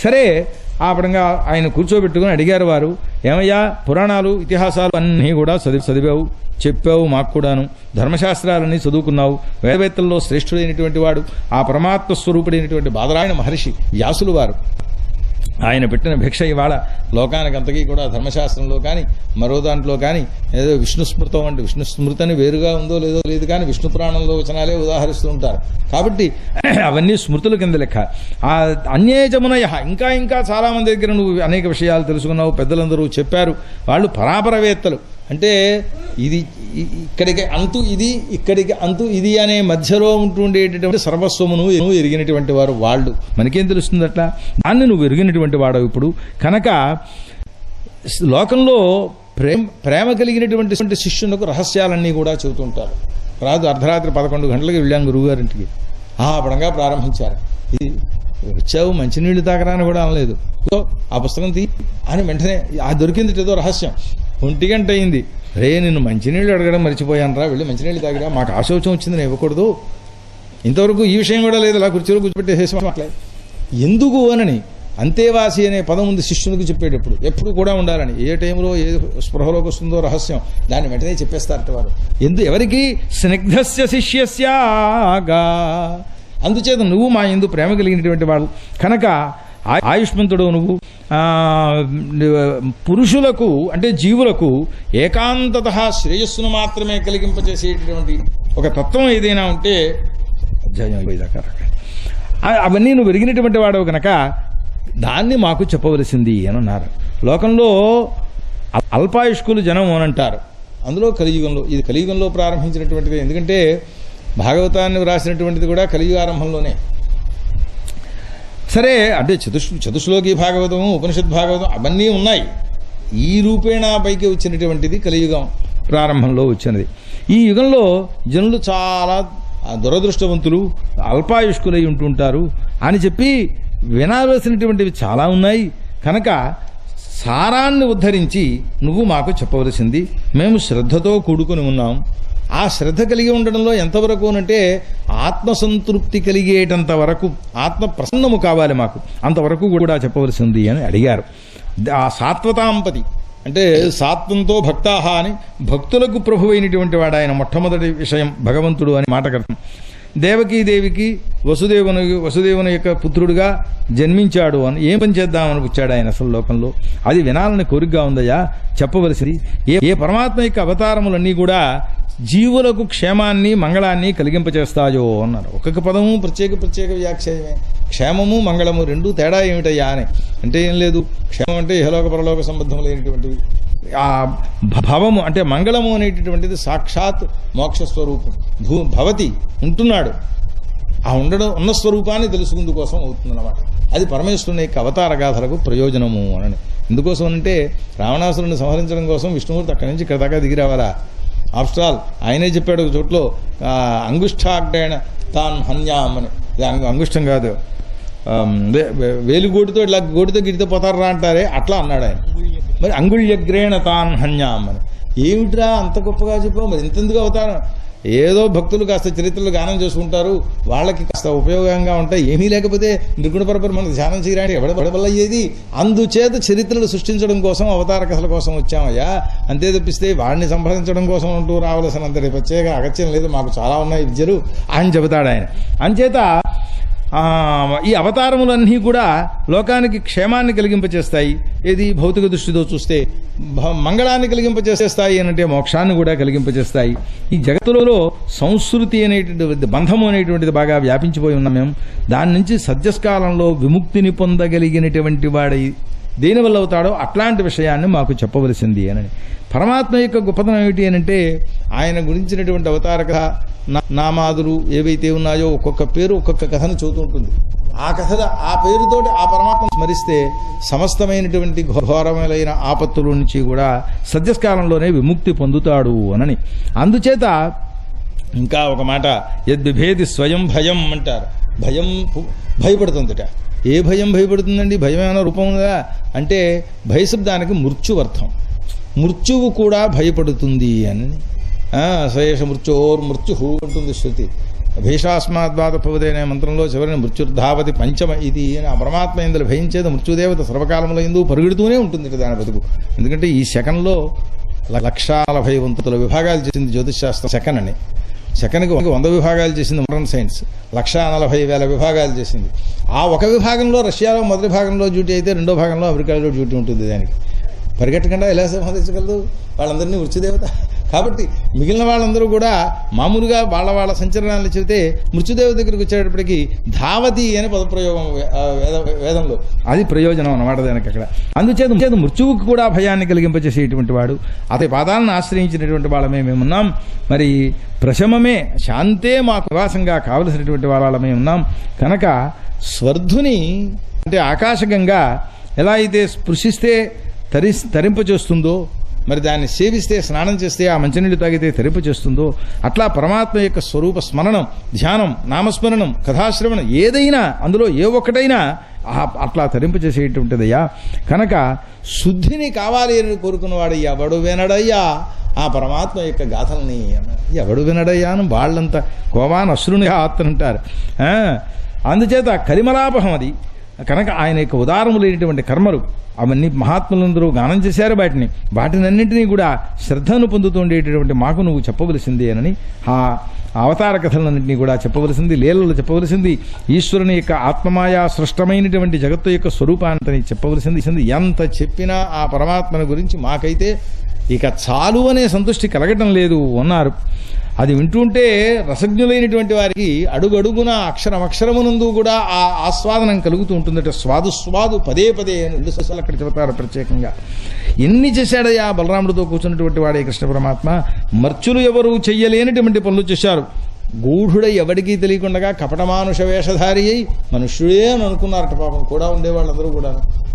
సరే ఆ పడంగా ఆయన కూర్చోబెట్టుకుని అడిగారు వారు, ఏమయ్యా పురాణాలు ఇతిహాసాలు అన్నీ కూడా చదివావు, చెప్పావు, మాకు కూడాను ధర్మశాస్త్రాలన్నీ చదువుకున్నావు, వేదవేత్తల్లో శ్రేష్ఠుడైనటువంటి వాడు ఆ పరమాత్మ స్వరూపుడైనటువంటి బాదరాయణ మహర్షి వ్యాసులు వారు ఆయన పెట్టిన భిక్ష ఇవాళ లోకానికి అంతకీ కూడా ధర్మశాస్త్రంలో కానీ మరో దాంట్లో కానీ ఏదో విష్ణుస్మృతం అంటే విష్ణుస్మృతని వేరుగా ఉందో లేదో లేదు కానీ విష్ణు పురాణంలో వచనాలే ఉదాహరిస్తూ ఉంటారు. కాబట్టి అవన్నీ స్మృతుల కింద లెక్క. ఆ అన్యేజమునయ ఇంకా ఇంకా చాలామంది దగ్గర నువ్వు అనేక విషయాలు తెలుసుకున్నావు, పెద్దలందరూ చెప్పారు. వాళ్ళు పరాపరవేత్తలు, అంటే ఇది ఇక్కడికి అంతు ఇది, ఇక్కడికి అంతు ఇది అనే మధ్యలో ఉంటుండేటటువంటి సర్వస్వమును ఎరిగినటువంటి వారు వాళ్ళు. మనకేం తెలుస్తుంది అట్లా? దాన్ని నువ్వు ఎరిగినటువంటి వాడవు ఇప్పుడు. కనుక లోకంలో ప్రేమ కలిగినటువంటి శిష్యులకు రహస్యాలన్నీ కూడా చెబుతుంటారు. రాదు అర్ధరాత్రి 11 గంటలకి వెళ్ళాం గురువుగారింటికి. పడంగా ప్రారంభించారు. ఇది వచ్చావు మంచినీళ్ళు తాగరాని కూడా అనలేదు. ఆ పుస్తకం తీ అని వెంటనే దొరికింది ఏదో రహస్యం. 1 గంట అయింది. రే నిన్ను మంచినీళ్ళు అడగడం మర్చిపోయాను రా, వెళ్ళి మంచినీళ్ళు తాగిరా, మాకు ఆశోచం వచ్చింది నేను ఇవ్వకూడదు, ఇంతవరకు ఈ విషయం కూడా లేదు, అలా కుర్చీలో కూర్చోబెట్టేసేసి మాట్లా ఎందుకు అనని. అంతేవాసి అనే పదం ఉంది శిష్యునికి చెప్పేటప్పుడు, ఎప్పుడు కూడా ఉండాలని. ఏ టైంలో ఏ స్పృహలోకి వస్తుందో రహస్యం దాన్ని వెంటనే చెప్పేస్తారట వారు. ఎవరికి? స్నిగ్ధస్య శిష్యస్యాగా. అందుచేత నువ్వు మా యందు ప్రేమ కలిగినటువంటి వాడు కనుక ఆయుష్మంతుడు నువ్వు. పురుషులకు అంటే జీవులకు ఏకాంతత శ్రేయస్సును మాత్రమే కలిగింపచేసేటటువంటి ఒక తత్వం ఏదైనా ఉంటే అవన్నీ నువ్వు ఎరిగినటువంటి వాడవు కనుక దాన్ని మాకు చెప్పవలసింది అని అన్నారు. లోకంలో అల్పాయుష్కులు జనం అని అంటారు. అందులో కలియుగంలో, ఇది కలియుగంలో ప్రారంభించినటువంటిది. ఎందుకంటే భాగవతాన్ని వ్రాసినటువంటిది కూడా కలియుగారంభంలోనే. సరే అంటే చతుశ్లోకి భాగవతం, ఉపనిషత్ భాగవతం అవన్నీ ఉన్నాయి. ఈ రూపేణా పైకి వచ్చినటువంటిది కలియుగం ప్రారంభంలో వచ్చినది. ఈ యుగంలో జనులు చాలా దురదృష్టవంతులు, అల్పాయుష్కులై ఉంటుంటారు అని చెప్పి వినాల్సినటువంటివి చాలా ఉన్నాయి. కనుక సారాన్ని ఉద్ధరించి నువ్వు మాకు చెప్పవలసింది. మేము శ్రద్ధతో కూడుకుని ఉన్నాం. ఆ శ్రద్ధ కలిగి ఉండడంలో ఎంతవరకు అంటే ఆత్మసంతృప్తి కలిగేటంత వరకు, ఆత్మ ప్రసన్నము కావాలి మాకు, అంతవరకు కూడా చెప్పవలసింది అని అడిగారు. ఆ సాత్వతాంపతి అంటే సాత్వంతో భక్తాహ అని భక్తులకు ప్రభు అయినటువంటి వాడు ఆయన. మొట్టమొదటి విషయం భగవంతుడు అని మాటకర్థం. దేవకీదేవికి వసుదేవుని యొక్క పుత్రుడుగా జన్మించాడు అని ఏం పని చేద్దామని వచ్చాడు ఆయన అసలు లోకంలో. అది వినాలని కోరికగా ఉందయ్యా, చెప్పవలసింది. ఏ పరమాత్మ యొక్క అవతారములన్నీ కూడా జీవులకు క్షేమాన్ని మంగళాన్ని కలిగింపచేస్తాయో అన్నారు. ఒక్కొక్క పదము ప్రత్యేక వ్యాఖ్యానమే. క్షేమము మంగళము రెండూ తేడా ఏమిటయ్యా అని అంటే ఏం లేదు. క్షేమం అంటే ఇహలోక పరలోక సంబంధం లేనటువంటివి. ఆ భవము అంటే మంగళము అనేటటువంటిది సాక్షాత్ మోక్షస్వరూపం. భవతి ఉంటున్నాడు, ఆ ఉన్న స్వరూపాన్ని తెలుసుకుందు కోసం అవుతుందన్నమాట. అది పరమేశ్వరుని యొక్క అవతార గాథలకు ప్రయోజనము అని. ఎందుకోసం అంటే రావణాసురుని సంహరించడం కోసం విష్ణుమూర్తి అక్కడి నుంచి ఇక్కడ దాకా దిగి రావాలా? ఆఫ్టర్ ఆల్ ఆయనే చెప్పాడు ఒక చోట్లో, అంగుష్టాగ్డేణ తాన్ హన్యాం అని. అంగుష్టం కాదు, వేలుగోటితో ఇట్లా గోటితో గిడితో పోతారా అంటారే, అట్లా అన్నాడు ఆయన. మరి అంగుళ్యగ్రేణ తాన్ హన్యాం అని ఏమిట్రా అంత గొప్పగా చెప్పావు? మరి ఇంతెందుకు అవతారం? ఏదో భక్తులు కాస్త చరిత్రలు గానం చేసుకుంటారు, వాళ్ళకి కాస్త ఉపయోగంగా ఉంటాయి. ఏమీ లేకపోతే నిర్గుణ పరపర మనకు ధ్యానం చేయడానికి ఎవడబడబల్ల అయ్యేది. అందుచేత చరిత్రలు సృష్టించడం కోసం, అవతార కథల కోసం వచ్చామయ్యా, అంతే తప్పిస్తే వాడిని సంప్రదించడం కోసం అంటూ రావాల్సినంతటి ప్రత్యేక అగత్యం లేదు, మాకు చాలా ఉన్నాయి విద్యలు అని చెబుతాడు ఆయన. అంచేత ఈ అవతారములన్నీ కూడా లోకానికి క్షేమాన్ని కలిగింపచేస్తాయి. ఏది భౌతిక దృష్టితో చూస్తే మంగళాన్ని కలిగింపచేస్తాయి అనంటే మోక్షాన్ని కూడా కలిగింపచేస్తాయి. ఈ జగత్తులో సంస్కృతి అనేటువంటి బంధము అనేటువంటిది బాగా వ్యాపించిపోయి ఉన్నాం మేము. దాని నుంచి సద్యస్కాలంలో విముక్తిని పొందగలిగినటువంటి వాడై దేనివల్ల అవుతాడో అట్లాంటి విషయాన్ని మాకు చెప్పవలసింది అని. పరమాత్మ యొక్క గొప్పతనం ఏమిటి అనంటే ఆయన గురించినటువంటి అవతార కథ నామాదులు ఏవైతే ఉన్నాయో ఒక్కొక్క పేరు ఒక్కొక్క కథను చెబుతూ ఉంటుంది. ఆ కథ ఆ పేరుతోటి ఆ పరమాత్మ స్మరిస్తే సమస్తమైనటువంటి ఘోరములైన ఆపత్తుల నుంచి కూడా సద్యస్కాలంలోనే విముక్తి పొందుతాడు అని. అందుచేత ఇంకా ఒక మాట, యద్విభేది స్వయం భయం అంటారు. భయం భయపడుతుందట. ఏ భయం భయపడుతుందండి? భయం ఏమైనా రూపం ఉందా అంటే భయశబ్దానికి మృత్యువర్థం. మృత్యువు కూడా భయపడుతుంది అని. సయేష మృత్యోర్ మృత్యు ఉంటుంది శృతి. భీషాస్మాద్వాతపవదే అనే మంత్రంలో చివరిని మృత్యుర్ధావతి పంచమ ఇది ఆ పరమాత్మ ఇందులో భయించేది మృత్యుదేవత సర్వకాలంలో ఎందుకు పరుగెడుతూనే ఉంటుంది దాని బతుకు. ఎందుకంటే ఈ శకంలో 1,40,000 విభాగాలు చేసింది జ్యోతిషశాస్త్రం. శకన్ అని సెకన్కి 100 విభాగాలు చేసింది మోడర్న్ సైన్స్. 1,40,000 విభాగాలు చేసింది. ఆ ఒక విభాగంలో రష్యాలో మొదటి భాగంలో డ్యూటీ అయితే రెండో భాగంలో అమెరికాలో డ్యూటీ ఉంటుంది. దానికి పరిగెట్టకుండా ఎలా సంపాదించగలదు? వాళ్ళందరినీ మృత్యుదేవత కాబట్టి మిగిలిన వాళ్ళందరూ కూడా మామూలుగా వాళ్ళ సంచలనాలు చెబితే మృత్యుదేవత దగ్గరికి వచ్చేటప్పటికి ధావతి అనే పదప్రయోగం వేదంలో అది ప్రయోజనం అన్నమాట దానికి అక్కడ. అందుచేత మృత్యువుకు కూడా భయాన్ని కలిగింపచేసేటువంటి వాడు అతని పాదాలను ఆశ్రయించినటువంటి వాళ్ళమే మేమున్నాం. మరి ప్రశమమే శాంతే మాకు నివాసంగా కావలసినటువంటి వాళ్ళమే ఉన్నాం కనుక స్వర్ధుని అంటే ఆకాశగంగా ఎలా అయితే స్పృశిస్తే తరింపచేస్తుందో, మరి దాన్ని సేవిస్తే స్నానం చేస్తే ఆ మంచినీళ్ళు తాగితే తరింపచేస్తుందో, అట్లా పరమాత్మ యొక్క స్వరూప స్మరణం, ధ్యానం, నామస్మరణం, కథాశ్రవణం ఏదైనా అందులో ఏ ఒక్కటైనా అట్లా తరింపచేసేటువంటిదయ్యా. కనుక శుద్ధిని కావాలి అని కోరుకున్నవాడు ఎవడు వినడయ్యా ఆ పరమాత్మ యొక్క గాథల్ని, ఎవడు వినడయ్యా అని వాళ్ళంతా కోవాన్ అశ్రునిగా ఆత్తంటారు. అందుచేత కలిమలాపహం అది. కనుక ఆయన యొక్క ఉదారములైనటువంటి కర్మలు అవన్నీ మహాత్ములందరూ గానం చేశారు. వాటినన్నింటినీ కూడా శ్రద్ధను పొందుతుండేటటువంటి మాకు నువ్వు చెప్పవలసింది అని ఆ అవతార కథలన్నింటినీ కూడా చెప్పవలసింది, లీలలు చెప్పవలసింది, ఈశ్వరుని యొక్క ఆత్మమాయా సృష్టమైనటువంటి జగత్తు యొక్క స్వరూపాన్ని చెప్పవలసింది. ఎంత చెప్పినా ఆ పరమాత్మని గురించి మాకైతే ఇక చాలు అనే సంతృష్టి కలగటం లేదు అన్నారు. అది వింటుంటే రసజ్ఞులైనటువంటి వారికి అడుగడుగున అక్షరమక్షరమునందు కూడా ఆ ఆస్వాదనం కలుగుతూ ఉంటుందట. స్వాదు పదే పదే రెండు సస్యాలు అక్కడ చెబుతారు ప్రత్యేకంగా. ఎన్ని చేశాడయ్యా బలరాముడితో కూర్చున్నటువంటి వాడే కృష్ణ పరమాత్మ. మర్చులు ఎవరు చెయ్యలేనటువంటి పనులు చేశారు. గూఢుడై ఎవడికి తెలియకుండా కపటమానుష వేషధారి అయి మనుష్యుడే అని అనుకున్నారట. పాపం కూడా ఉండేవాళ్ళందరూ కూడా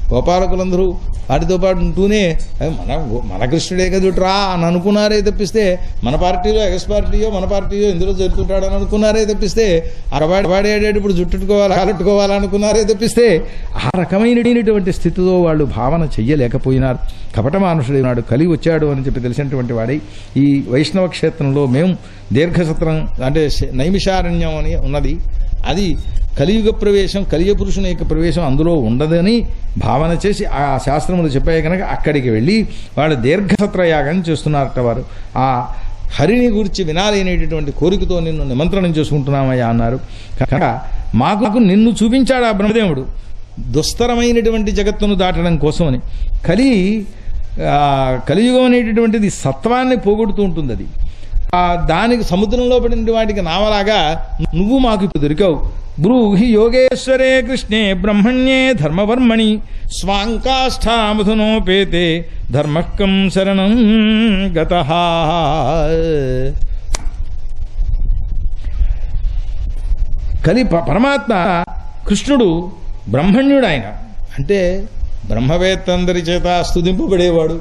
గోపాలకులందరూ వాటితో పాటు ఉంటూనే మన కృష్ణుడే కదుట్రా అని అనుకున్నారే తప్పిస్తే మన పార్టీలో ఎగస్ పార్టీయో మన పార్టీయో ఇందులో జరుగుతుంటాడని అనుకున్నారే తప్పిస్తే వాడేటప్పుడు జుట్టుకోవాలి కాలట్టుకోవాలనుకున్నారే తప్పిస్తే ఆ రకమైనటువంటి స్థితిలో వాళ్ళు భావన చెయ్యలేకపోయినారు. కపటమానుషుడైనాడు, కలిగి వచ్చాడు అని చెప్పి తెలిసినటువంటి వాడై ఈ వైష్ణవ క్షేత్రంలో మేము దీర్ఘసత్రం అంటే నైమిషారణ్యం అని ఉన్నది, అది కలియుగ ప్రవేశం, కలియుగ పురుషుని యొక్క ప్రవేశం అందులో ఉండదని భావన చేసి ఆ శాస్త్రములు చెప్పాయి కనుక అక్కడికి వెళ్ళి వాళ్ళు దీర్ఘసత్రయాగం చేస్తున్నారట. వారు ఆ హరిని గురించి వినాలి అనేటటువంటి కోరికతో నిన్ను నిమంత్రణం చేసుకుంటున్నామయ్యా అన్నారు. కనుక మాకు నిన్ను చూపించాడు ఆ బ్రహ్మదేవుడు దుస్తరమైనటువంటి జగత్తును దాటడం కోసమని. కలియుగం అనేటటువంటిది సత్వాన్ని పోగొడుతూ ఉంటుంది. అది దానికి సముద్రంలో పడిన వాటికి నావలాగా నువ్వు మాకు ఇప్పుడు దొరికావు. బ్రూహి యోగేశ్వరే కృష్ణే బ్రహ్మణ్యే ధర్మవర్మణి స్వాంకాష్టామధునోపేతే ధర్మకం శరణం గతః. పరమాత్మ కృష్ణుడు బ్రహ్మణ్యుడు. ఆయన అంటే బ్రహ్మవేత్తందరి చేత స్తుతింపబడేవాడు,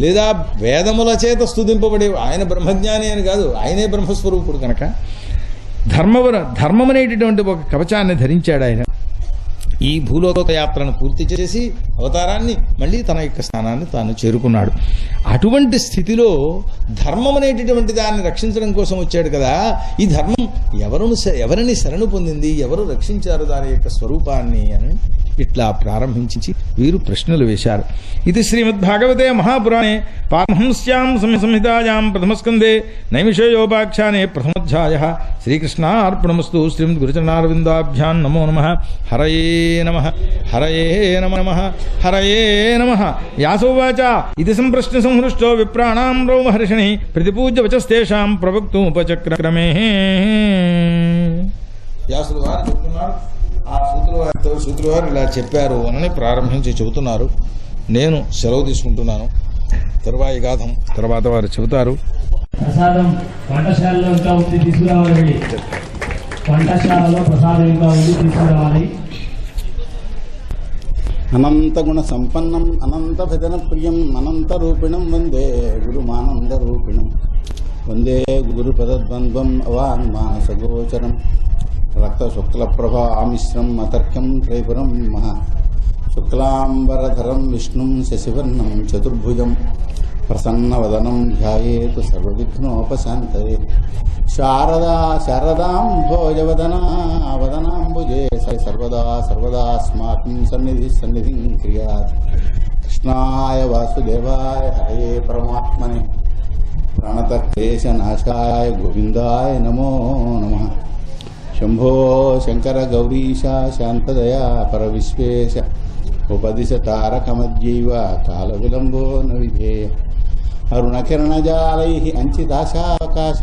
లేదా వేదముల చేత స్తుతింపబడేవాడు. ఆయన బ్రహ్మజ్ఞాని అని కాదు, ఆయనే బ్రహ్మస్వరూపుడు. కనుక ధర్మం అనేటటువంటి ఒక కవచాన్ని ధరించాడు ఆయన. ఈ భూలోక యాత్రను పూర్తి చేసి అవతారాన్ని మళ్ళీ తన యొక్క స్థానాన్ని తాను చేరుకున్నాడు. అటువంటి స్థితిలో ధర్మం అనేటటువంటి దాన్ని రక్షించడం కోసం వచ్చాడు కదా. ఈ ధర్మం ఎవరిని శరణు పొందింది, ఎవరు రక్షించారు దాని యొక్క స్వరూపాన్ని అని ఇట్లా ప్రారంభించి వీరు ప్రశ్నలు వేశారు. ఇది శ్రీమద్భాగవతే మహాపురాణే పారమహంస్యాం సంహితాయాం ప్రథమస్కందే నైమిషయోపాఖ్యానే ప్రథమోధ్యాయః. శ్రీకృష్ణార్పణమస్తు. శ్రీమద్ గురుచరణారవిందాభ్యాం నమో నమః. హరయే నమః. హరయే నమః. హరయే నమః. వ్యాసోవాచ ఇది సంప్రశ్న సంహృష్టో విప్రాణాం రోమహర్షిణి ప్రతిపూజ్య వచస్తేషాం ప్రవక్తుముపచక్రమే. వ్యాసులు వారు చెప్తున్నారు, ఆ సూత్రుల వారు ఇలా చెప్పారు అని ప్రారంభించి చెబుతున్నారు. నేను సెలవు తీసుకుంటున్నాను. తరువాయి గాథం తర్వాత వారు చెబుతారు. ప్రసాదం వంటశాలలో ఇంకా ఉంది, తీసుకురావాలి. వంటశాలలో ప్రసాదం ఇంకా ఉంది, తీసుకురావాలి. అనంతగుణ సంపన్నం అనంత భజన ప్రియం అనంత రూపిణం వందే గురుమానంద రూపిణం వందే గురుపదద్వంద్వం అవాన్మానసగోచరం రక్త శుక్ల ప్రభామిశ్రం అతర్క్యం త్రైపురం మహా శుక్లాంబరధరం విష్ణుం శశివర్ణం చతుర్భుజం ప్రసన్నవదనం ధ్యాయేతు సర్వవిఘ్నోపశాంతయే. శారదాం భోజవదనా వదనాంబుజే సర్వదాస్మాకం సన్నిధిం క్రియాత్. కృష్ణాయ వాసుదేవాయ హరే పరమాత్మనే ప్రణతక్లేశనాశాయ గోవిందాయ నమో నమః. శంభో శంకర గౌరీశ శాంతదయా పరవిశ్వేశ ఉపదిశ తారకమద్యైవ కాల విలంబో న విధేయ. అరుణకిరణజాలైః అంచితాశావకాశ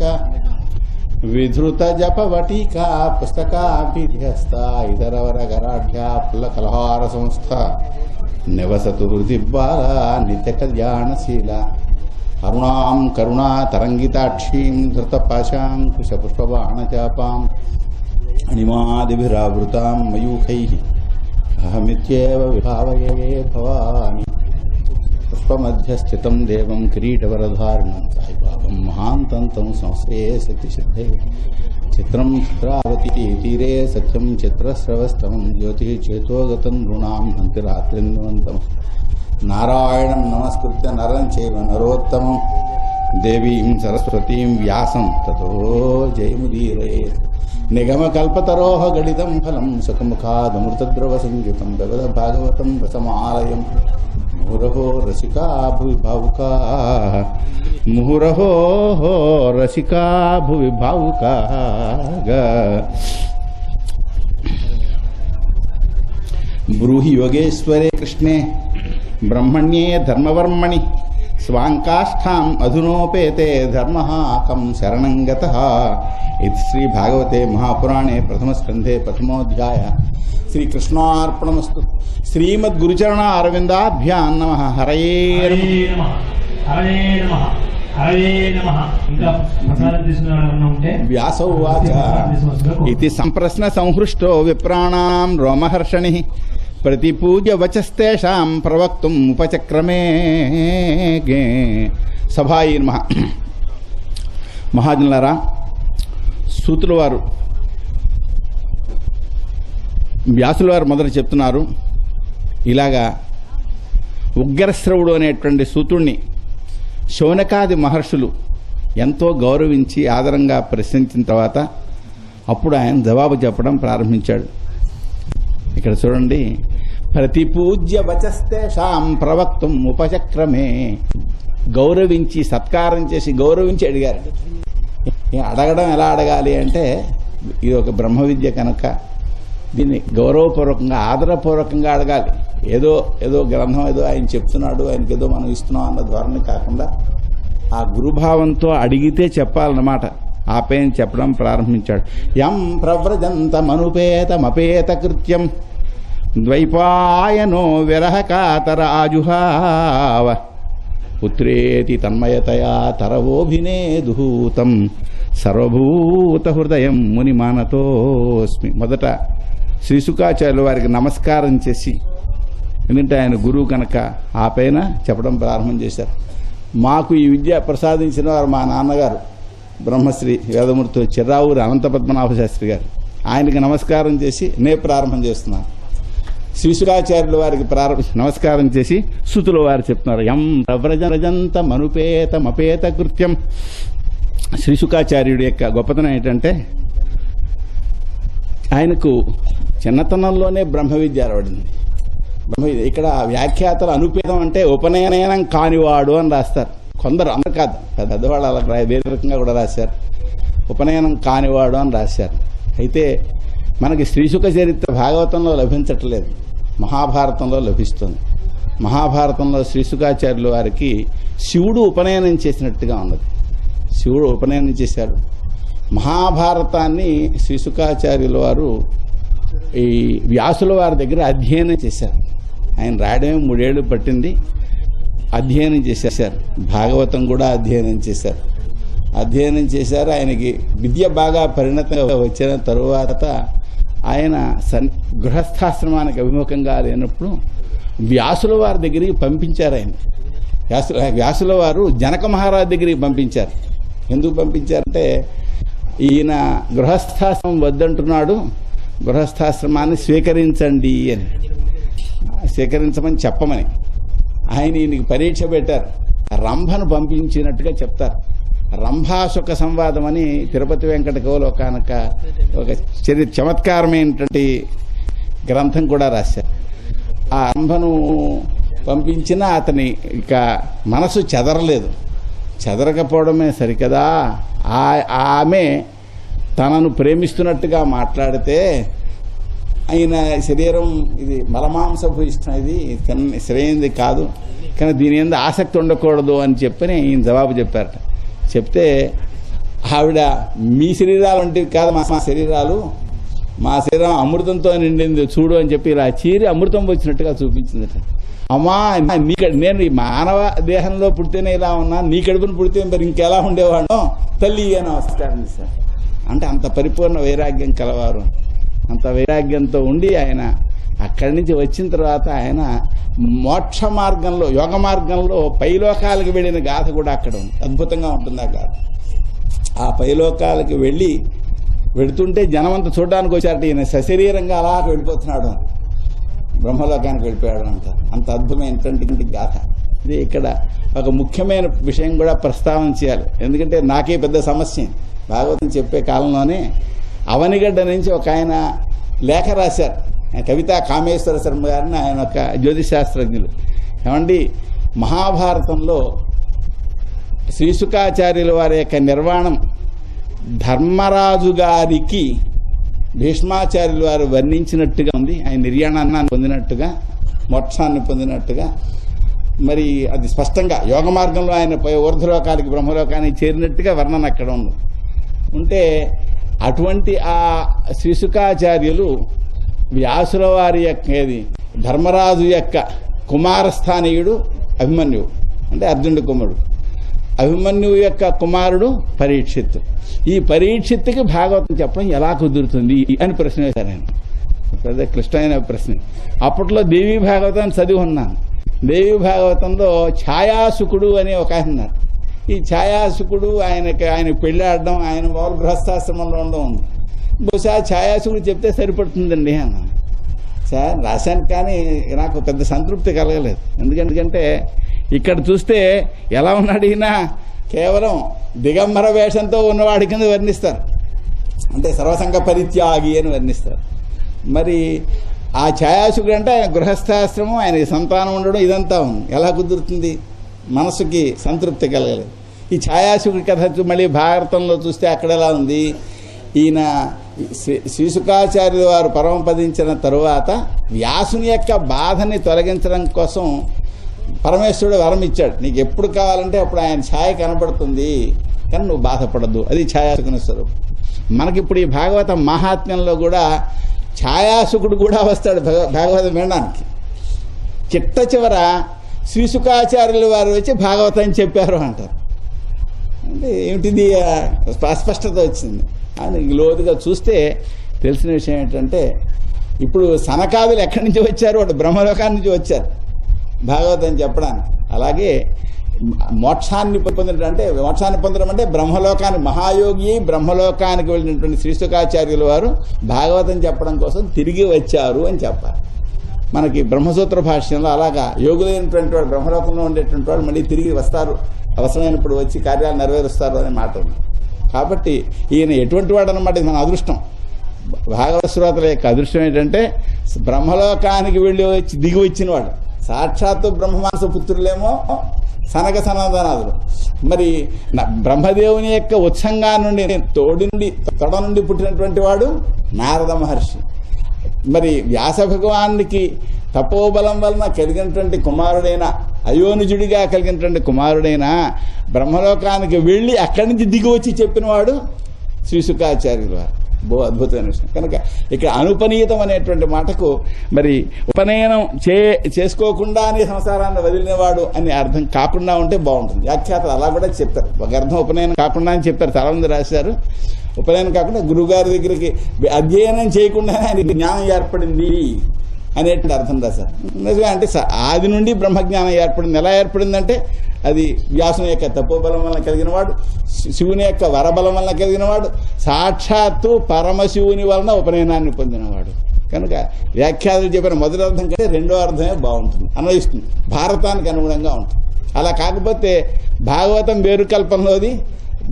విధృత జపవటికా పుస్తకాభిధ్యస్తా ఇతరవరగరాఢ్యా పుల్లకలహార సంస్థ నివసతు హృదిబాల నిత్యకళ్యాణశీల. అరుణాం కరుణాతరంగితాక్షీం ధృతపాశాంకుశపుష్పబాణచాపాం అణిమాదిభిరావృతాం మయూఖైః అహమిత్యేవ విభావయే భవాని. పుష్పమధ్యస్థితం దేవం కిరీటవరధారిణం సాయిబాబం మహాంతం తం సంశ్రయే సత్యసిద్ధే. చిత్రం చిత్రావతి తీరే సత్యం చిత్రస్రవస్తమం జ్యోతి చేతోగతం నృణాం హంతి రాత్రింద్రవంతం. నారాయణం నమస్కృత్య నరం చైవ నరోత్తమం దేవీం సరస్వతీం వ్యాసం తతో జయముదీరయేత్. నిగమకల్పతరోః గళితం ఫలం సుఖముఖాదమృతద్రవ సంయుతం భగవద భాగవతం రసమాలయం. ముహురహో రసికా భువి భావుకాః ముహురహో రసికా భువి భావుకాః. బ్రూహి యోగేశ్వరే కృష్ణే బ్రహ్మణ్యే ధర్మవర్మణి స్వాంకాష్ఠాం అధునోపేతే ధర్మః కం శరణం గతః. ఇది శ్రీ భాగవతే మహాపురాణే ప్రథమస్కంధే ప్రథమోధ్యాయ. శ్రీకృష్ణార్పణమస్తు. శ్రీమద్గురుచరణ అరవిందాభ్యాం నమః. హరయే నమః. హరే నమః. హరే నమః. ఇంకా ప్రసాదం తీసుకున్న ఉంటే వ్యాస ఉవాచ ఇది సంప్రశ్న సంహృష్టో విప్రాణాం రోమహర్షణి ప్రతిపూజ్య వచస్తేషాం ప్రవక్తుం ఉపచక్రమే. సభాయి నమః. మహాజనులారా, సూతుల వారు వ్యాసుల వారు మొదట చెప్తున్నారు, ఇలాగా ఉగ్రశ్రవుడు అనేటువంటి సూతుణ్ణి శౌనకాది మహర్షులు ఎంతో గౌరవించి ఆదరంగా ప్రశ్నించిన తర్వాత అప్పుడు ఆయన జవాబు చెప్పడం ప్రారంభించాడు. ఇక్కడ చూడండి, ప్రతిపూజ్య వచస్తేషాం ప్రవక్తుం ఉపచక్రమే. గౌరవించి సత్కారం చేసి గౌరవించి అడిగారు. అడగడం ఎలా అడగాలి అంటే, ఇది ఒక బ్రహ్మ విద్య కనుక దీన్ని గౌరవపూర్వకంగా ఆదరపూర్వకంగా అడగాలి. ఏదో ఏదో గ్రంథం ఏదో ఆయన చెప్తున్నాడు, ఆయనకి ఏదో మనం ఇస్తున్నాం అన్న ధోరణి కాకుండా ఆ గురుభావంతో అడిగితే చెప్పాలన్నమాట. ఆపేని చెప్పడం ప్రారంభించాడు. యం ప్రవ్రజంతమనుపేతమపేత కృత్యం ద్వైపాయనో విరహకాతర ఆజుహావ పుత్రేతి తన్మయతయా తరవోభినేదుహూతం సర్వభూత హృదయం మునిమానతోస్మి. మొదట శ్రీశుకాచార్యుల వారికి నమస్కారం చేసి, ఎందుకంటే ఆయన గురువు కనుక ఆ పైన చెప్పడం ప్రారంభం చేశారు. మాకు ఈ విద్య ప్రసాదించిన వారు మా నాన్నగారు బ్రహ్మశ్రీ వేదమూర్తి చిర్రావూరి అనంత పద్మనాభ శాస్త్రి గారు. ఆయనకి నమస్కారం చేసి ప్రారంభం చేస్తున్నాను. శ్రీశుకాచార్యుల వారికి నమస్కారం చేసి సూతుల వారు చెప్తున్నారు, యం ప్రవ్రజంతమనుపేతమపేత కృత్యం. శ్రీశుకాచార్యుడి యొక్క గొప్పతనం ఏంటంటే, ఆయనకు చిన్నతనంలోనే బ్రహ్మ విద్య అలవడింది. బ్రహ్మ విద్య ఇక్కడ వ్యాఖ్యాతలు అనుపేతం అంటే ఉపనయనం కానివాడు అని రాస్తారు. కొందరు, అందరు కాదు, పెద్దవాళ్ళు అలా వేరే రకంగా కూడా రాశారు. ఉపనయనం కానివాడు అని రాశారు. అయితే మనకి శ్రీశుక చరిత్ర భాగవతంలో లభించట్లేదు, మహాభారతంలో లభిస్తుంది. మహాభారతంలో శ్రీశుకాచార్యుల వారికి శివుడు ఉపనయనం చేసినట్టుగా ఉన్నది. శివుడు ఉపనయనం చేశాడు. మహాభారతాన్ని శ్రీశుకాచార్యుల వారు ఈ వ్యాసుల వారి దగ్గర అధ్యయనం చేశారు. ఆయన రాయడమే 3 ఏళ్ళు పట్టింది. అధ్యయనం చేసేసారు. భాగవతం కూడా అధ్యయనం చేశారు. ఆయనకి విద్య బాగా పరిణతంగా వచ్చిన తరువాత ఆయన గృహస్థాశ్రమానికి అభిముఖంగా లేనప్పుడు వ్యాసుల వారి దగ్గరికి పంపించారు. ఆయన వ్యాసుల వారు జనక మహారాజు దగ్గరికి పంపించారు. ఎందుకు పంపించారంటే, ఈయన గృహస్థాశ్రమం వద్దంటున్నాడు, గృహస్థాశ్రమాన్ని స్వీకరించండి అని, స్వీకరించమని చెప్పమని. ఆయన ఈయనకి పరీక్ష పెట్టారు. రంభను పంపించినట్టుగా చెప్తారు. రంభాసుఖ సంవాదం అని తిరుపతి వెంకట కవులు ఒక చమత్కారమైనటువంటి గ్రంథం కూడా రాశారు. ఆ రంభను పంపించినా అతని ఇక మనసు చెదరలేదు. చెదరకపోవడమే సరికదా, ఆమె తనను ప్రేమిస్తున్నట్టుగా మాట్లాడితే ఆయన శరీరం ఇది మలమాంసపు ఇష్టం, ఇది సరైనది కాదు, కానీ దీని మీద ఆసక్తి ఉండకూడదు అని చెప్పని ఈయన జవాబు చెప్పారట. చెప్తే ఆవిడ మీ శరీరాలు వంటివి కాదు మా శరీరాలు, మా శరీరం అమృతంతో నిండింది చూడు అని చెప్పి ఇలా చీరి అమృతం వచ్చినట్టుగా చూపించిందట. అమ్మా నేను ఈ మానవ దేహంలో పుడితేనే ఇలా ఉన్నా, నీ కడుపును పుడితే మరి ఇంకెలా ఉండేవాడు తల్లి అని నమస్కారం చేశారు. అంటే అంత పరిపూర్ణ వైరాగ్యం కలవారు. అంత వైరాగ్యంతో ఉండి ఆయన అక్కడి నుంచి వచ్చిన తర్వాత ఆయన మోక్ష మార్గంలో, యోగ మార్గంలో పైలోకాలకు వెళ్ళిన గాథ కూడా అక్కడ ఉంది. అద్భుతంగా ఉంటుంది ఆ గాథ. ఆ పైలోకాలకు వెళుతుంటే జనమంతా చూడడానికి వచ్చారట. ఈయన సశరీరంగా అలా వెళ్ళిపోతున్నాడు, బ్రహ్మలోకానికి వెళ్ళిపోయాడు అంట. అంత అద్భుతమైనటువంటి గాథ ఇది. ఇక్కడ ఒక ముఖ్యమైన విషయం కూడా ప్రస్తావన చేయాలి, ఎందుకంటే నాకే పెద్ద సమస్య. భాగవతం చెప్పే కాలంలోనే అవనిగడ్డ నుంచి ఒక ఆయన లేఖ రాశారు, కవితా కామేశ్వర శర్మ గారిని. ఆయన ఒక జ్యోతిష్ శాస్త్రజ్ఞులు. ఏమండి, మహాభారతంలో శ్రీశుకాచార్యుల వారి యొక్క నిర్వాణం ధర్మరాజు గారికి భీష్మాచార్యుల వారు వర్ణించినట్టుగా ఉంది. ఆయన నిర్యాణాన్ని పొందినట్టుగా, మోక్షాన్ని పొందినట్టుగా. మరి అది స్పష్టంగా యోగ మార్గంలో ఆయన ఊర్ధ్వలోకాలకి బ్రహ్మలోకానికి చేరినట్టుగా వర్ణన అక్కడ ఉంటే, అటువంటి ఆ శ్రీశుకాచార్యులు వ్యాసుల వారి యొక్క ధర్మరాజు యొక్క కుమారస్థానీయుడు అభిమన్యువు, అంటే అర్జునుడి కుమారుడు. అభిమన్యువు యొక్క కుమారుడు పరీక్షిత్తు. ఈ పరీక్షిత్తుకి భాగవతం చెప్పడం ఎలా కుదురుతుంది అని ప్రశ్న వేశారు ఆయన. పెద్ద క్లిష్టమైన ప్రశ్న. అప్పట్లో దేవీ భాగవతం చదివి ఉన్నాను. దేవీ భాగవతంలో ఛాయాసుకుడు అని ఒక ఆయన ఉన్నారు. ఈ ఛాయాసుకుడు ఆయన పెళ్ళాడడం, ఆయన వాళ్ళు గృహస్థాశ్రమంలో ఉండడం ఉంది. బహుశా ఛాయాసుకుడు చెప్తే సరిపడుతుందండి అన్నాను. సార్ రాశాను, కానీ నాకు పెద్ద సంతృప్తి కలగలేదు. ఎందుకంటే ఇక్కడ చూస్తే ఎలా ఉన్నాడు ఈయన, కేవలం దిగంబర వేషంతో ఉన్నవాడి కింద వర్ణిస్తారు, అంటే సర్వసంగ పరిత్యాగి అని వర్ణిస్తారు. మరి ఆ ఛాయాసుకుడు అంటే ఆయన గృహస్థాశ్రమం, ఆయన సంతానం ఉండడం, ఇదంతా ఉంది. ఎలా కుదురుతుంది? మనసుకి సంతృప్తి కలగలేదు. ఈ ఛాయాసుకుడి కథ మళ్ళీ భారతంలో చూస్తే అక్కడ ఎలా ఉంది, ఈయన శ్రీశుకాచార్యుల వారు పరమపదించిన తరువాత వ్యాసుని యొక్క బాధని తొలగించడం కోసం పరమేశ్వరుడు వరం ఇచ్చాడు. నీకు ఎప్పుడు కావాలంటే అప్పుడు ఆయన ఛాయ కనపడుతుంది, కానీ నువ్వు బాధపడద్దు. అది ఛాయాసుకుని స్వరూపం. మనకిప్పుడు ఈ భాగవత మహాత్మ్యంలో కూడా ఛాయాసుకుడు కూడా వస్తాడు భాగవతం వినడానికి. చిట్ట చివర శ్రీశుకాచార్యుల వారు వచ్చి భాగవతం చెప్పారు అంటారు. అంటే ఏమిటిది అస్పష్టత వచ్చింది. అని లోతుగా చూస్తే తెలిసిన విషయం ఏంటంటే, ఇప్పుడు సనకాదులు ఎక్కడి నుంచి వచ్చారు? వాడు బ్రహ్మలోకాన్ని నుంచి వచ్చారు భాగవతం చెప్పడానికి. అలాగే మోక్షాన్ని పొందడం అంటే బ్రహ్మలోకానికి, మహాయోగి బ్రహ్మలోకానికి వెళ్ళినటువంటి శ్రీశుకాచార్యుల వారు భాగవతం చెప్పడం కోసం తిరిగి వచ్చారు అని చెప్పారు. మనకి బ్రహ్మసూత్ర భాష్యంలో అలాగా యోగులైనటువంటి వాడు, బ్రహ్మలోకంలో ఉండేటువంటి వాడు మళ్ళీ తిరిగి వస్తారు, అవసరమైనప్పుడు వచ్చి కార్యాలు నెరవేరుస్తారు అనే మాట ఉంది. కాబట్టి ఈయన ఎటువంటి వాడు అన్నమాట, ఇది మన అదృష్టం. భాగవత శ్రోతల యొక్క అదృష్టం ఏంటంటే బ్రహ్మలోకానికి వెళ్ళి వచ్చి దిగి వచ్చినవాడు. సాక్షాత్తు బ్రహ్మమాంస పుత్రులేమో సనక సనాతనాదులు. మరి బ్రహ్మదేవుని యొక్క ఉత్సంగా నుండి తొడ నుండి పుట్టినటువంటి వాడు నారద మహర్షి. మరి వ్యాస భగవానికి తపోబలం వలన కలిగినటువంటి కుమారుడైన, అయోనిజుడిగా కలిగినటువంటి కుమారుడైన బ్రహ్మలోకానికి వెళ్ళి అక్కడి నుంచి దిగి వచ్చి చెప్పినవాడు శ్రీశుకాచార్యుల వారు. అద్భుతమైన విషయం. కనుక ఇక్కడ అనుపనీతం అనేటువంటి మాటకు మరి ఉపనయనం చేసుకోకుండానే సంసారాన్ని వదిలినవాడు అని అర్థం కాకుండా ఉంటే బాగుంటుంది. వ్యాఖ్యాతలు అలా కూడా చెప్పారు. ఒక అర్థం ఉపనయనం కాకుండా అని చెప్పారు, చాలా మంది రాశారు. ఉపనయనం కాకుండా గురువుగారి దగ్గరికి అధ్యయనం చేయకుండానే ఆయనకి జ్ఞానం ఏర్పడింది అనేటువంటి అర్థం రాశారు. నిజమే, అంటే ఆది నుండి బ్రహ్మజ్ఞానం ఏర్పడింది. ఎలా ఏర్పడిందంటే అది వ్యాసుని యొక్క తపోబలం వలన కలిగినవాడు, శివుని యొక్క వరబలం వలన కలిగినవాడు, సాక్షాత్తు పరమశివుని వలన ఉపనయనాన్ని పొందినవాడు. కనుక వ్యాఖ్యాతలు చెప్పిన మొదటి అర్థం కంటే రెండో అర్థమే బాగుంటుంది, అన్వయిస్తుంది, భారతానికి అనుగుణంగా ఉంటుంది. అలా కాకపోతే భాగవతం వేరు కల్పంలోది,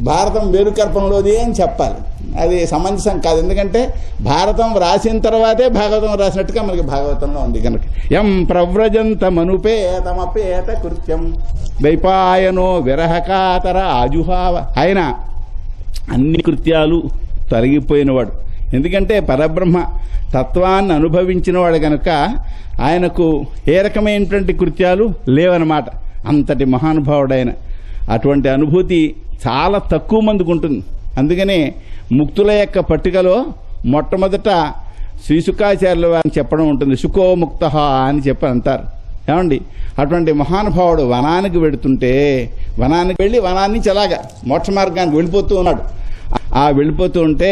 భారతం వేరు కల్పంలోది అని చెప్పాలి. అది సమంజసం కాదు. ఎందుకంటే భారతం రాసిన తర్వాతే భాగవతం రాసినట్టుగా మనకి భాగవతంలో ఉంది కనుక. యం ప్రవ్రజంతమనుపేతమపేత కృత్యం ద్వైపాయనో విరహకాతర ఆజుహావ. ఆయన అన్ని కృత్యాలు తొలగిపోయినవాడు. ఎందుకంటే పరబ్రహ్మ తత్వాన్ని అనుభవించినవాడు కనుక ఆయనకు ఏ రకమైనటువంటి కృత్యాలు లేవన్నమాట. అంతటి మహానుభావుడైన అటువంటి అనుభూతి చాలా తక్కువ మందికి ఉంటుంది. అందుకనే ముక్తుల యొక్క పట్టికలో మొట్టమొదట శ్రీ శుకాచార్యుల వారిని చెప్పడం ఉంటుంది. శుకో ముక్త అని చెప్పి అంటారు. ఏమండి, అటువంటి మహానుభావుడు వనానికి వెడుతుంటే వనానికి వెళ్ళి వనాన్ని నుంచి అలాగా మోక్ష మార్గానికి వెళ్ళిపోతూ ఉన్నాడు. ఆ వెళ్ళిపోతూ ఉంటే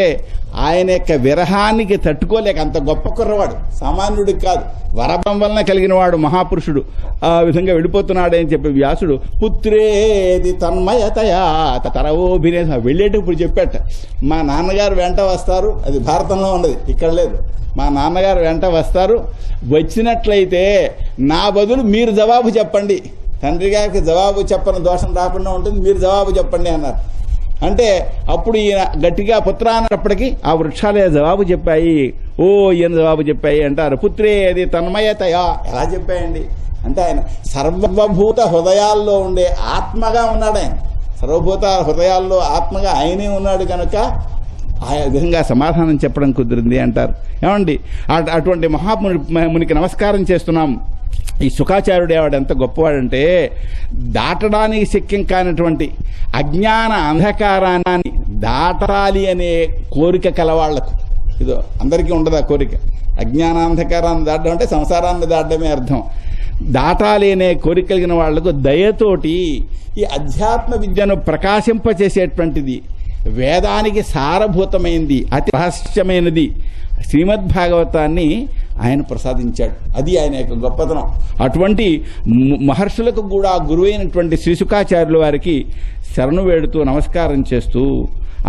ఆయన యొక్క విరహానికి తట్టుకోలేక, అంత గొప్ప కుర్రవాడు, సామాన్యుడికి కాదు, వరబం వలన కలిగిన వాడు, మహాపురుషుడు, ఆ విధంగా వెళ్ళిపోతున్నాడే అని చెప్పి వ్యాసుడు పుత్రేది తన్మయతయా తరవోభినే వెళ్ళేటప్పుడు చెప్పాట, మా నాన్నగారు వెంట వస్తారు. అది భారతంలో ఉన్నది, ఇక్కడ లేదు. మా నాన్నగారు వెంట వస్తారు, వచ్చినట్లయితే నా బదులు మీరు జవాబు చెప్పండి. తండ్రి గారికి జవాబు చెప్పని దోషం రాకుండా ఉంటుంది, మీరు జవాబు చెప్పండి అన్నారు. అంటే అప్పుడు ఈయన గట్టిగా పుత్ర అన్నప్పటికీ ఆ వృక్షాలే జవాబు చెప్పాయి. ఓ ఈయన జవాబు చెప్పాయి అంటారు. పుత్రే అది తన్మయతయా. ఎలా చెప్పాయండి అంటే ఆయన సర్వభూత హృదయాల్లో ఉండే ఆత్మగా ఉన్నాడు. ఆయన సర్వభూత హృదయాల్లో ఆత్మగా ఆయనే ఉన్నాడు కనుక ఆ విధంగా సమాధానం చెప్పడం కుదిరింది అంటారు. ఏమండి, అటువంటి మహామునికి నమస్కారం చేస్తున్నాం. ఈ శుకాచార్యుడు వాడు ఎంత గొప్పవాడంటే దాటడానికి శక్యం కానటువంటి అజ్ఞాన అంధకారాన్ని దాటాలి అనే కోరిక కలవాళ్లకు, ఇదో అందరికీ ఉండదు ఆ కోరిక. అజ్ఞానాంధకారాన్ని దాటడం అంటే సంసారాన్ని దాటడమే అర్థం. దాటాలి అనే కోరిక కలిగిన వాళ్లకు దయతోటి ఈ అధ్యాత్మ విద్యను ప్రకాశింపచేసేటువంటిది, వేదానికి సారభూతమైంది, అతి రహస్యమైనది శ్రీమద్భాగవతాన్ని ఆయన ప్రసాదించాడు. అది ఆయన యొక్క గొప్పతనం. అటువంటి మహర్షులకు కూడా గురువైనటువంటి శ్రీ శుకాచార్యుల వారికి శరణు వేడుతూ నమస్కారం చేస్తూ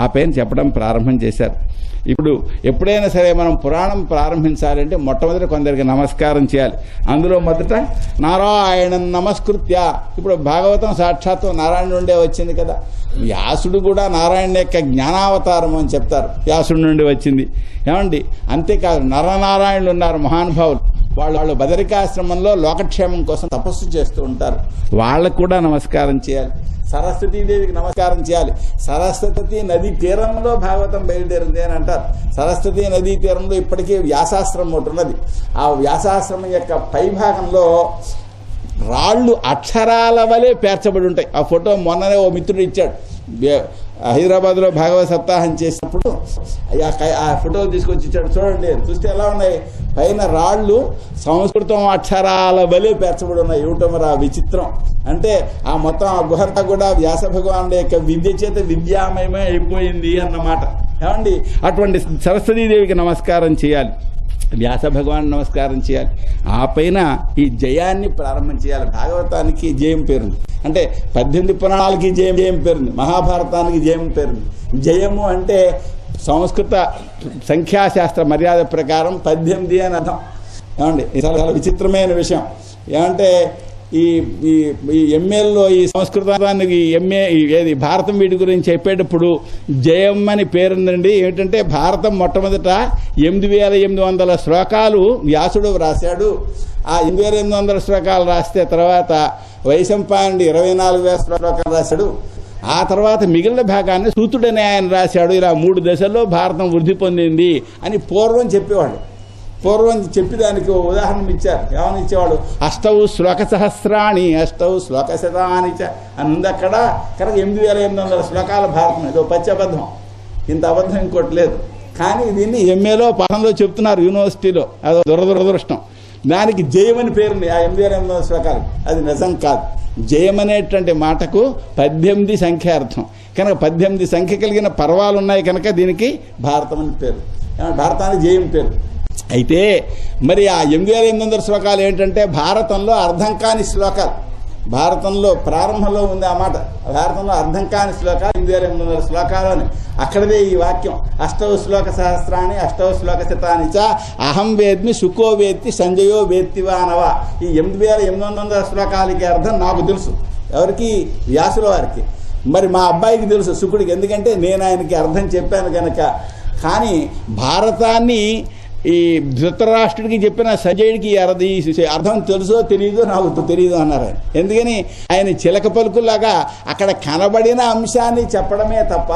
ఆ పేరు చెప్పడం ప్రారంభం చేశారు. ఇప్పుడు ఎప్పుడైనా సరే మనం పురాణం ప్రారంభించాలంటే మొట్టమొదటి కొందరికి నమస్కారం చేయాలి. అందులో మొదట నారాయణం నమస్కృత్య. ఇప్పుడు భాగవతం సాక్షాత్తు నారాయణ నుండే వచ్చింది కదా. వ్యాసుడు కూడా నారాయణ యొక్క జ్ఞానావతారం అని చెప్తారు, వ్యాసుడి నుండి వచ్చింది. ఏమండి, అంతేకాదు నరనారాయణులు ఉన్నారు మహానుభావులు. వాళ్ళు బదరికాశ్రమంలో లోకక్షేమం కోసం తపస్సు చేస్తూ ఉంటారు. వాళ్ళకు కూడా నమస్కారం చేయాలి. సరస్వతీదేవికి నమస్కారం చేయాలి. సరస్వతి నదీ తీరంలో భాగవతం బయలుదేరింది అని అంటారు. సరస్వతీ నదీ తీరంలో ఇప్పటికీ వ్యాసాశ్రమం ఒకటి ఉన్నది. ఆ వ్యాసాశ్రమం యొక్క పైభాగంలో రాళ్ళు అక్షరాల వలె పేర్చబడి ఉంటాయి. ఆ ఫోటో మొన్ననే ఓ మిత్రుడు ఇచ్చాడు. హైదరాబాద్లో భాగవత సప్తాహం చేసినప్పుడు ఆ ఫోటోలు తీసుకొచ్చి ఇచ్చాడు. చూడండి, చూస్తే ఎలా ఉన్నాయి. పైన రాళ్ళు సంస్కృతం అక్షరాల వలె పేర్చబడి ఉన్నాయి. ఏమిటో మరి ఆ విచిత్రం. అంటే ఆ మొత్తం ఆ గుహంతా కూడా వ్యాస భగవానుడి యొక్క విద్య చేత విద్యామయమే అయిపోయింది అన్నమాట. ఏమండి, అటువంటి సరస్వతీదేవికి నమస్కారం చేయాలి, వ్యాస భగవాన్ నమస్కారం చేయాలి. ఆ పైన ఈ జయాన్ని ప్రారంభం చేయాలి. భాగవతానికి జయం పేరుంది, అంటే 18 పురాణాలకి జయం పేరుంది, మహాభారతానికి జయం పేరుంది. జయము అంటే సంస్కృత సంఖ్యాశాస్త్ర మర్యాద ప్రకారం 18 అని అర్థం. ఏమండి, ఇది చాలా విచిత్రమైన విషయం. ఏమంటే ఈ ఎంఏల్లో ఈ సంస్కృతానికి ఏది భారతం వీటి గురించి చెప్పేటప్పుడు జయం అని పేరుందండి. ఏమిటంటే భారతం మొట్టమొదట 8800 శ్లోకాలు వ్యాసుడు రాశాడు. ఆ 8800 శ్లోకాలు రాస్తే తర్వాత వైశంపాయనుడు 24,000 శ్లోకాలు రాశాడు. ఆ తర్వాత మిగిలిన భాగాన్ని సూతుడనే ఆయన రాశాడు. ఇలా 3 దశల్లో భారతం వృద్ధి పొందింది అని పూర్వం చెప్పేవాడు. పూర్వం చెప్పి దానికి ఉదాహరణ ఇచ్చారు. ఏమని ఇచ్చేవాడు? 8 శ్లోక సహస్రాణి 8 శ్లోక శతాని అని ఉంది అక్కడ. కనుక 8800 శ్లోకాల భారతం. ఇదో పచ్చబద్ధం, ఇంత అబద్ధం ఇంకోటి లేదు. కానీ దీన్ని ఎంఏలో పాఠంలో చెప్తున్నారు యూనివర్సిటీలో. అదో దురదృష్టం. దానికి జయమని పేరుంది ఆ 8800 శ్లోకాలకు. అది నిజం కాదు. జయమనేటువంటి మాటకు 18 సంఖ్య అర్థం. కనుక 18 సంఖ్య కలిగిన పర్వాలు ఉన్నాయి కనుక దీనికి భారతం అని పేరు. భారతానికి జయం పేరు. అయితే మరి ఆ 8800 శ్లోకాలు ఏంటంటే భారతంలో అర్థం కాని శ్లోకాలు. భారతంలో ప్రారంభంలో ఉంది ఆ మాట. భారతంలో అర్థం కాని శ్లోకాలు 8800 శ్లోకాలు అని. అక్కడదే ఈ వాక్యం 8 శ్లోక సహస్రాన్ని 8 శ్లోక శతాని చ అహం వేద్మి శుకో వేత్తి సంజయో వేత్తివా అనవా. ఈ 8800 శ్లోకాలకి అర్థం నాకు తెలుసు. ఎవరికి? వ్యాసుల వారికి. మరి మా అబ్బాయికి తెలుసు, శుకుడికి, ఎందుకంటే నేను ఆయనకి అర్థం చెప్పాను కనుక. కానీ భారతాన్ని ఈ ధృతరాష్ట్రుడికి చెప్పిన సంజయుడికి అర్థం తెలుసో తెలియదో నాకు తెలియదు అన్నారు ఆయన. ఎందుకని ఆయన చిలక పలుకులాగా అక్కడ కనబడిన అంశాన్ని చెప్పడమే తప్ప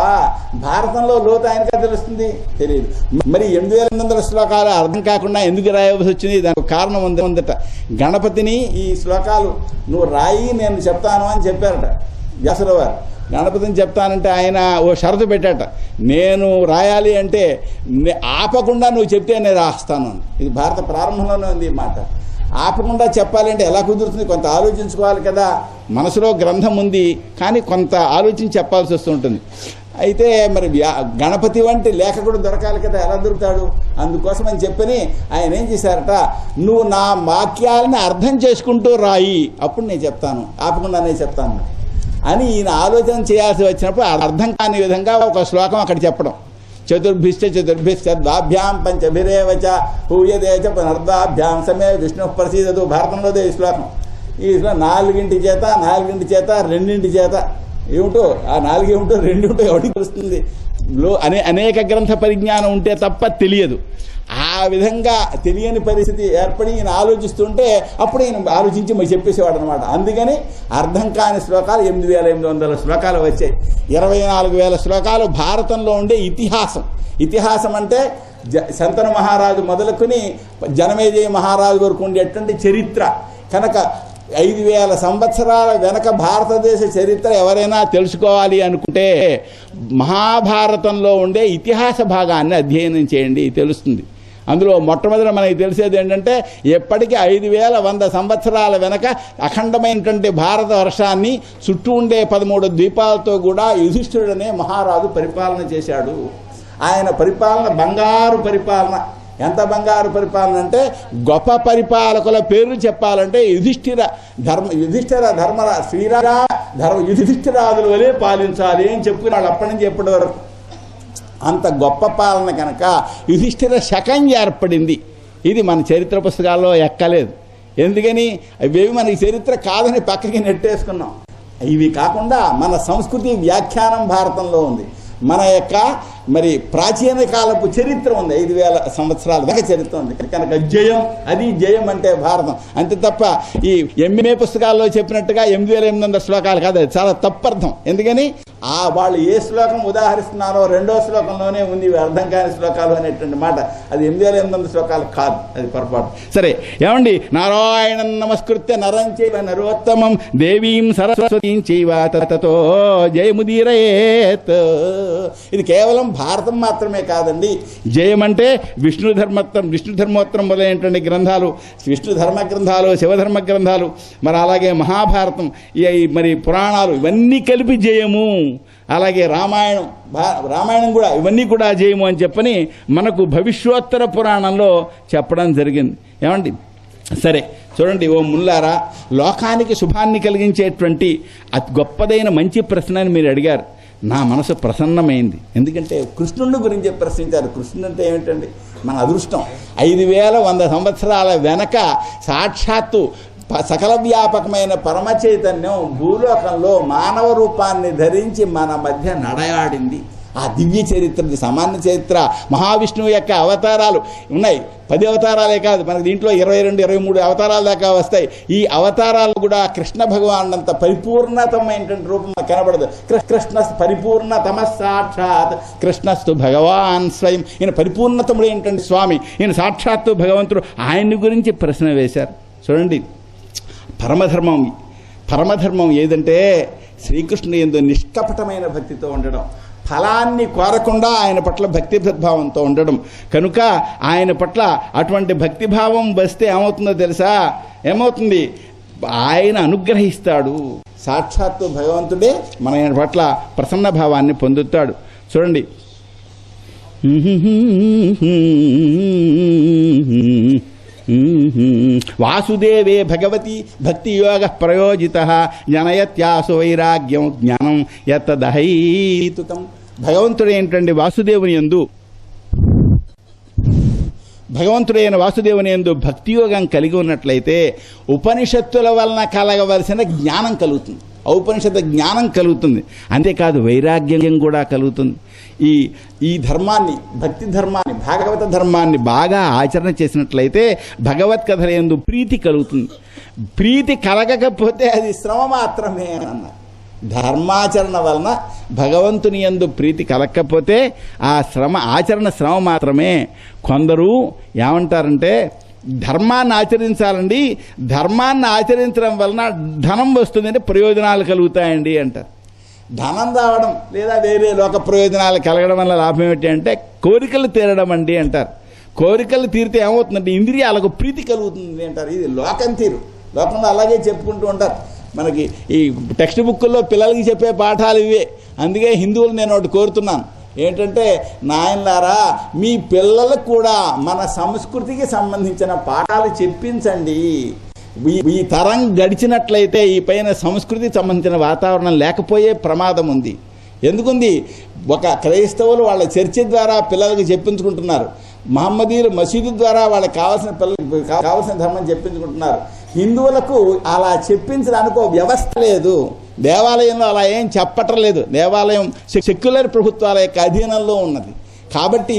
భారతంలో లోతు ఆయనగా తెలుస్తుంది తెలియదు. మరి 8800 శ్లోకాలు అర్థం కాకుండా ఎందుకు రాయవలసి వచ్చింది? దానికి కారణం ఉందట. గణపతిని ఈ శ్లోకాలు నువ్వు రాయి, నేను చెప్తాను అని చెప్పారట వ్యాసుల వారు. గణపతిని చెప్తానంటే ఆయన ఓ షరతు పెట్టాట, నేను రాయాలి అంటే ఆపకుండా నువ్వు చెప్తే నేను రాస్తాను. ఇది భారత ప్రారంభంలోనే ఉంది ఈ మాట. ఆపకుండా చెప్పాలంటే ఎలా కుదురుతుంది? కొంత ఆలోచించుకోవాలి కదా. మనసులో గ్రంథం ఉంది, కానీ కొంత ఆలోచించి చెప్పాల్సి వస్తుంటుంది. అయితే మరి గణపతి వంటి లేఖకుడు దొరకాలి కదా, ఎలా దొరుకుతాడు? అందుకోసం అని చెప్పని ఆయన ఏం చేశారట, నువ్వు నా వాక్యాలని అర్థం చేసుకుంటూ రాయి, అప్పుడు నేను చెప్తాను, ఆపకుండా నేను చెప్తాను అని ఈయన ఆలోచన చేయాల్సి వచ్చినప్పుడు అర్థం కాని విధంగా ఒక శ్లోకం అక్కడ చెప్పడం. చతుర్భిశ్చ ద్వాభ్యాం పంచభిరేవచ పూయదేచ పునర్ద్వాభ్యాం సమే విష్ణు ప్రసీదదు. భారతంలోదే ఈ శ్లోకం. ఈ శ్లోకం 4 చేత 2 చేత ఏమిటో, ఆ 4 ఏమిటో 2 ఏమిటో ఎవరికి తెలుస్తుంది? అనేక గ్రంథ పరిజ్ఞానం ఉంటే తప్ప తెలియదు. ఆ విధంగా తెలియని పరిస్థితి ఏర్పడి ఈయన ఆలోచిస్తుంటే అప్పుడు ఈయన ఆలోచించి మరి చెప్పేసేవాడు అనమాట. అందుకని అర్థం కాని శ్లోకాలు 8800 శ్లోకాలు వచ్చాయి. 24,000 శ్లోకాలు భారతంలో ఉండే ఇతిహాసం. ఇతిహాసం అంటే శంతను మహారాజు మొదలుకొని జనమేజయ మహారాజు వరకు ఉండేటువంటి చరిత్ర కనుక 5,000 సంవత్సరాల వెనక భారతదేశ చరిత్ర ఎవరైనా తెలుసుకోవాలి అనుకుంటే మహాభారతంలో ఉండే ఇతిహాస భాగాన్ని అధ్యయనం చేయండి, తెలుస్తుంది. అందులో మొట్టమొదటి మనకి తెలిసేది ఏంటంటే ఎప్పటికీ 5,100 సంవత్సరాల వెనక అఖండమైనటువంటి భారత వర్షాన్ని చుట్టూ ఉండే 13 ద్వీపాలతో కూడా యుధిష్ఠిరుడనే మహారాజు పరిపాలన చేశాడు. ఆయన పరిపాలన బంగారు పరిపాలన. ఎంత బంగారు పరిపాలన అంటే, గొప్ప పరిపాలకుల పేర్లు చెప్పాలంటే యుధిష్ఠిర యుధిష్ఠిరాదుల వలె పాలించాలి అని చెప్పుకుని వాళ్ళు అప్పటి నుంచి ఎప్పటి వరకు అంత గొప్ప పాలన కనుక యుధిష్ఠిర శకం ఏర్పడింది. ఇది మన చరిత్ర పుస్తకాల్లో ఎక్కలేదు. ఎందుకని ఇవేవి మనకి చరిత్ర కాదని పక్కకి నెట్టేసుకున్నాం. ఇవి కాకుండా మన సంస్కృతి వ్యాఖ్యానం భారతంలో ఉంది. మన యొక్క మరి ప్రాచీన కాలపు చరిత్ర ఉంది, 5,000 సంవత్సరాల దాకా చరిత్ర ఉంది కనుక జయం, అది జయం అంటే భారతం అంతే తప్ప ఈ ఎంఏ పుస్తకాల్లో చెప్పినట్టుగా 8,800 శ్లోకాలు కాదు. అది చాలా తప్పర్థం. ఎందుకని వాళ్ళు ఏ శ్లోకం ఉదాహరిస్తున్నారో 2వ శ్లోకంలోనే ఉంది అర్థం కాని శ్లోకాలు అనేటువంటి మాట. అది 8,800 శ్లోకాలు కాదు, అది పొరపాటు. సరే ఏమండి, నారాయణం నమస్కృత్య నరం చైవ నరోత్తమం దేవీం సరస్వతీం చైవ తతో జయముదీరయేత్. ఇది కేవలం భారతం మాత్రమే కాదండి. జయం అంటే విష్ణు ధర్మోత్తరం మొదలైనటువంటి గ్రంథాలు, విష్ణు ధర్మ గ్రంథాలు, శివధర్మ గ్రంథాలు, మరి అలాగే మహాభారతం, మరి పురాణాలు, ఇవన్నీ కలిపి జయము. అలాగే రామాయణం కూడా, ఇవన్నీ కూడా జయము అని చెప్పని మనకు భవిష్యోత్తర పురాణంలో చెప్పడం జరిగింది. ఏమండి, సరే చూడండి ఓ ముల్లారా, లోకానికి శుభాన్ని కలిగించేటువంటి అతి గొప్పదైన మంచి ప్రశ్నని మీరు అడిగారు. నా మనసు ప్రసన్నమైంది. ఎందుకంటే కృష్ణుడి గురించి ప్రశ్నించారు. కృష్ణుడు అంటే ఏమిటండి? మన అదృష్టం. 5,100 సంవత్సరాల వెనక సాక్షాత్తు సకల వ్యాపకమైన పరమ చైతన్యం భూలోకంలో మానవ రూపాన్ని ధరించి మన మధ్య నడయాడింది. ఆ దివ్య చరిత్రది సామాన్య చరిత్ర. మహావిష్ణువు యొక్క అవతారాలు ఉన్నాయి. 10 అవతారాలే కాదు, మనకి దీంట్లో 22, 23 అవతారాల దాకా వస్తాయి. ఈ అవతారాలు కూడా కృష్ణ భగవాన్ అంత పరిపూర్ణతమైనటువంటి రూపం కనబడదు. కృష్ణ పరిపూర్ణతమ సాక్షాత్ కృష్ణస్తు భగవాన్ స్వయం. ఈయన పరిపూర్ణతముడు ఏంటంటే స్వామి, ఈయన సాక్షాత్తు భగవంతుడు. ఆయన్ని గురించి ప్రశ్న వేశారు. చూడండి, పరమధర్మం ఏదంటే శ్రీకృష్ణుడు యందు నిష్కపటమైన భక్తితో ఉండడం, ఫలాన్ని కోరకుండా ఆయన పట్ల భక్తిభావంతో ఉండడం. కనుక ఆయన పట్ల అటువంటి భక్తిభావం వస్తే ఏమవుతుందో తెలుసా? ఏమవుతుంది? ఆయన అనుగ్రహిస్తాడు. సాక్షాత్తు భగవంతుడే మన పట్ల ప్రసన్న భావాన్ని పొందుతాడు. చూడండి, వాసుదేవే భగవతి భక్తి యోగ ప్రయోజిత జనయత్యాసు వైరాగ్యం జ్ఞానం యత్తదహైతుకం. భగవంతుడు ఏంటండి? భగవంతుడైన వాసుదేవుని యందు భక్తి యోగం కలిగి ఉన్నట్లయితే ఉపనిషత్తుల వలన కలగవలసిన జ్ఞానం కలుగుతుంది. ఔపనిషద జ్ఞానం కలుగుతుంది. అంతేకాదు వైరాగ్యం కూడా కలుగుతుంది. ఈ ధర్మాన్ని, భక్తి ధర్మాన్ని, భాగవత ధర్మాన్ని బాగా ఆచరణ చేసినట్లయితే భగవత్ కథ యందు ప్రీతి కలుగుతుంది. ప్రీతి కలగకపోతే అది శ్రమ మాత్రమే అన్నారు. ధర్మాచరణ వలన భగవంతుని యందు ప్రీతి కలగకపోతే ఆ ఆచరణ శ్రమ మాత్రమే. కొందరు ఏమంటారంటే ధర్మాన్ని ఆచరించాలండి, ధర్మాన్ని ఆచరించడం వలన ధనం వస్తుందంటే ప్రయోజనాలు కలుగుతాయండి అంటారు. ధనం రావడం లేదా వేరే లోక ప్రయోజనాలు కలగడం వల్ల లాభం ఏమిటి అంటే కోరికలు తీరడం అండి అంటారు. కోరికలు తీరితే ఏమవుతుందంటే ఇంద్రియాలకు ప్రీతి కలుగుతుంది అంటారు. ఇది లోకం తీరు. లోకంలో అలాగే చెప్పుకుంటూ ఉంటారు. మనకి ఈ టెక్స్ట్ బుక్కుల్లో పిల్లలకి చెప్పే పాఠాలు ఇవే. అందుకే హిందువులు నేను ఒకటి కోరుతున్నాను ఏంటంటే, నాయనలారా మీ పిల్లలకు కూడా మన సంస్కృతికి సంబంధించిన పాఠాలు చెప్పించండి. ఈ తరం గడిచినట్లయితే ఈ పైన సంస్కృతికి సంబంధించిన వాతావరణం లేకపోయే ప్రమాదం ఉంది. ఎందుకుంది? ఒక క్రైస్తవులు వాళ్ళ చర్చి ద్వారా పిల్లలకు చెప్పించుకుంటున్నారు. మహమ్మదీయులు మసీదు ద్వారా వాళ్ళకి కావాల్సిన ధర్మం చెప్పించుకుంటున్నారు. హిందువులకు అలా చెప్పించడానికి ఒక వ్యవస్థ లేదు. దేవాలయంలో అలా ఏం చెప్పటం లేదు. దేవాలయం సెక్యులర్ ప్రభుత్వాల యొక్క అధీనంలో ఉన్నది. కాబట్టి